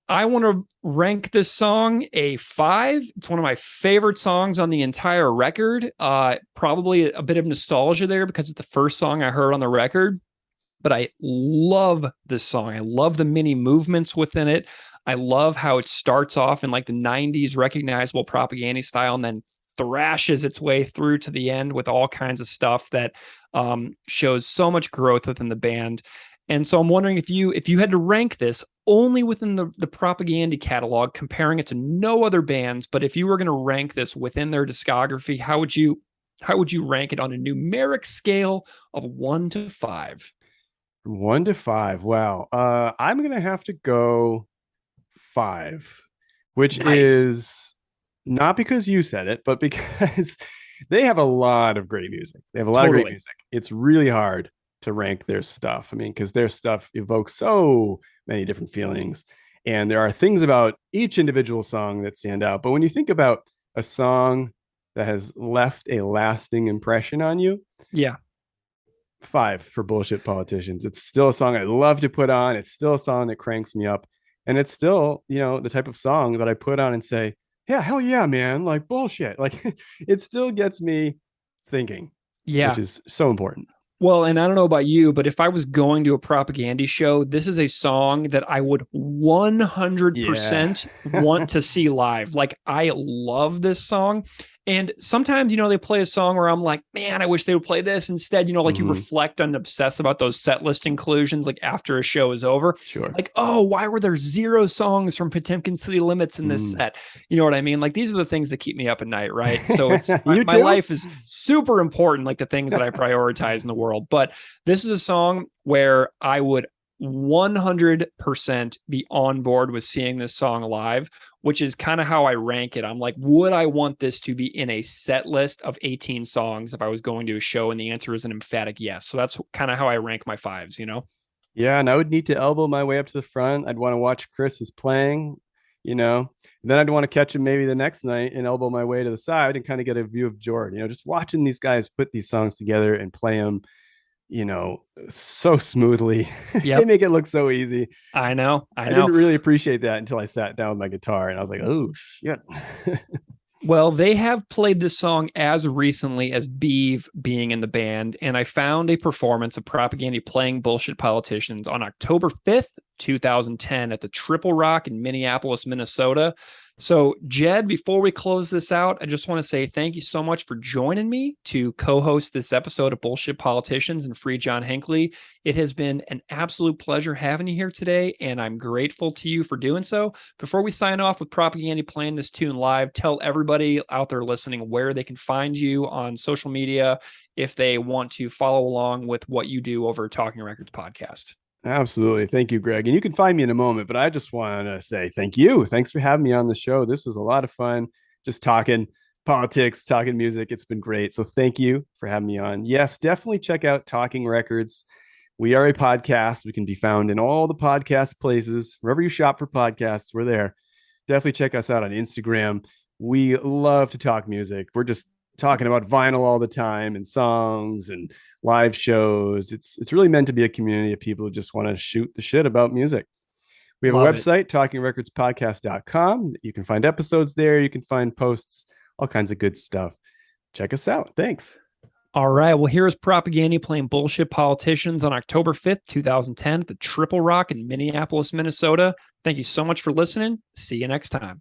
I want to rank this song a 5. It's one of my favorite songs on the entire record. Probably a bit of nostalgia there because it's the first song I heard on the record. But I love this song. I love the mini movements within it. I love how it starts off in like the 90s recognizable propaganda style and then thrashes its way through to the end with all kinds of stuff that shows so much growth within the band. And so I'm wondering if you had to rank this only within the propaganda catalog, comparing it to no other bands, but if you were going to rank this within their discography, how would you rank it on a numeric scale of 1 to 5? 1 to 5. Wow. I'm going to have to go 5, which is not because you said it, but because they have a lot of great music. They have a lot of great music. It's really hard to rank their stuff. I mean, because their stuff evokes so many different feelings. And there are things about each individual song that stand out. But when you think about a song that has left a lasting impression on you, 5 for Bullshit Politicians. It's still a song I love to put on. It's still a song that cranks me up. And it's still, the type of song that I put on and say, yeah, hell yeah, man. Like, bullshit. Like, it still gets me thinking, which is so important. Well, and I don't know about you, but if I was going to a propaganda show, this is a song that I would 100% want to see live. Like, I love this song. And sometimes, they play a song where I'm like, man, I wish they would play this instead. You reflect and obsess about those set list inclusions, like after a show is over. Sure. Like, oh, why were there 0 songs from Potemkin City Limits in this set? You know what I mean? Like, these are the things that keep me up at night, right? So it's my life is super important, like the things that I prioritize in the world. But this is a song where I would 100% be on board with seeing this song live, which is kind of how I rank it. I'm like, would I want this to be in a set list of 18 songs if I was going to a show? And the answer is an emphatic yes. So that's kind of how I rank my 5s, Yeah, and I would need to elbow my way up to the front. I'd want to watch Chris is playing, then I'd want to catch him maybe the next night and elbow my way to the side and kind of get a view of Jordan. Just watching these guys put these songs together and play them, so smoothly. Yep. They make it look so easy. I know. I didn't really appreciate that until I sat down with my guitar and I was like, oh shit. Well, they have played this song as recently as Beeve being in the band, and I found a performance of Propaganda playing Bullshit Politicians on October 5th, 2010 at the Triple Rock in Minneapolis, Minnesota. So, Jed, before we close this out, I just want to say thank you so much for joining me to co-host this episode of Bullshit Politicians and Free John Hinckley. It has been an absolute pleasure having you here today, and I'm grateful to you for doing so. Before we sign off with Propaganda playing this tune live, tell everybody out there listening where they can find you on social media if they want to follow along with what you do over Talking Records podcast. Absolutely. Thank you, Greg. And you can find me in a moment, but I just want to say thank you. Thanks for having me on the show. This was a lot of fun, just talking politics, talking music. It's been great. So thank you for having me on. Yes, definitely check out Talking Records. We are a podcast. We can be found in all the podcast places. Wherever you shop for podcasts, we're there. Definitely check us out on Instagram. We love to talk music. We're just talking about vinyl all the time and songs and live shows. It's really meant to be a community of people who just want to shoot the shit about music. We have a website, talkingrecordspodcast.com. You can find episodes there. You can find posts, all kinds of good stuff. Check us out. Thanks. All right. Well, here is Propaganda playing Bullshit Politicians on October 5th, 2010 at the Triple Rock in Minneapolis, Minnesota. Thank you so much for listening. See you next time.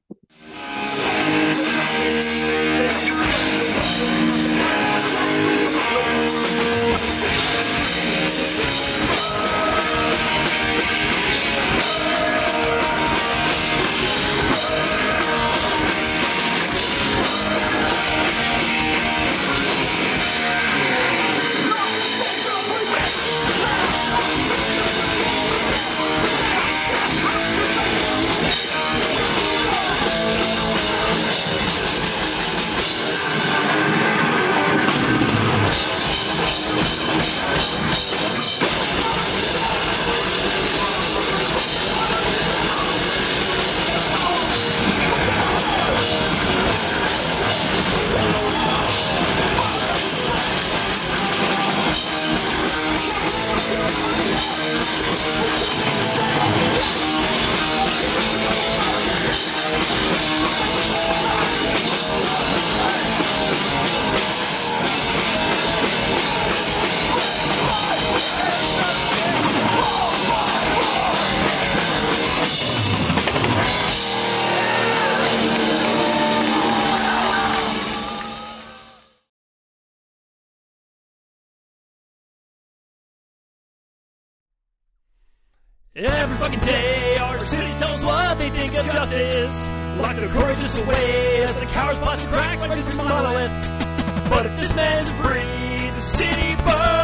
Every fucking day, our city tells what they think of justice. Lock the courageous away as the cowards bust cracks like a monolith. But if this man's free, the city burns.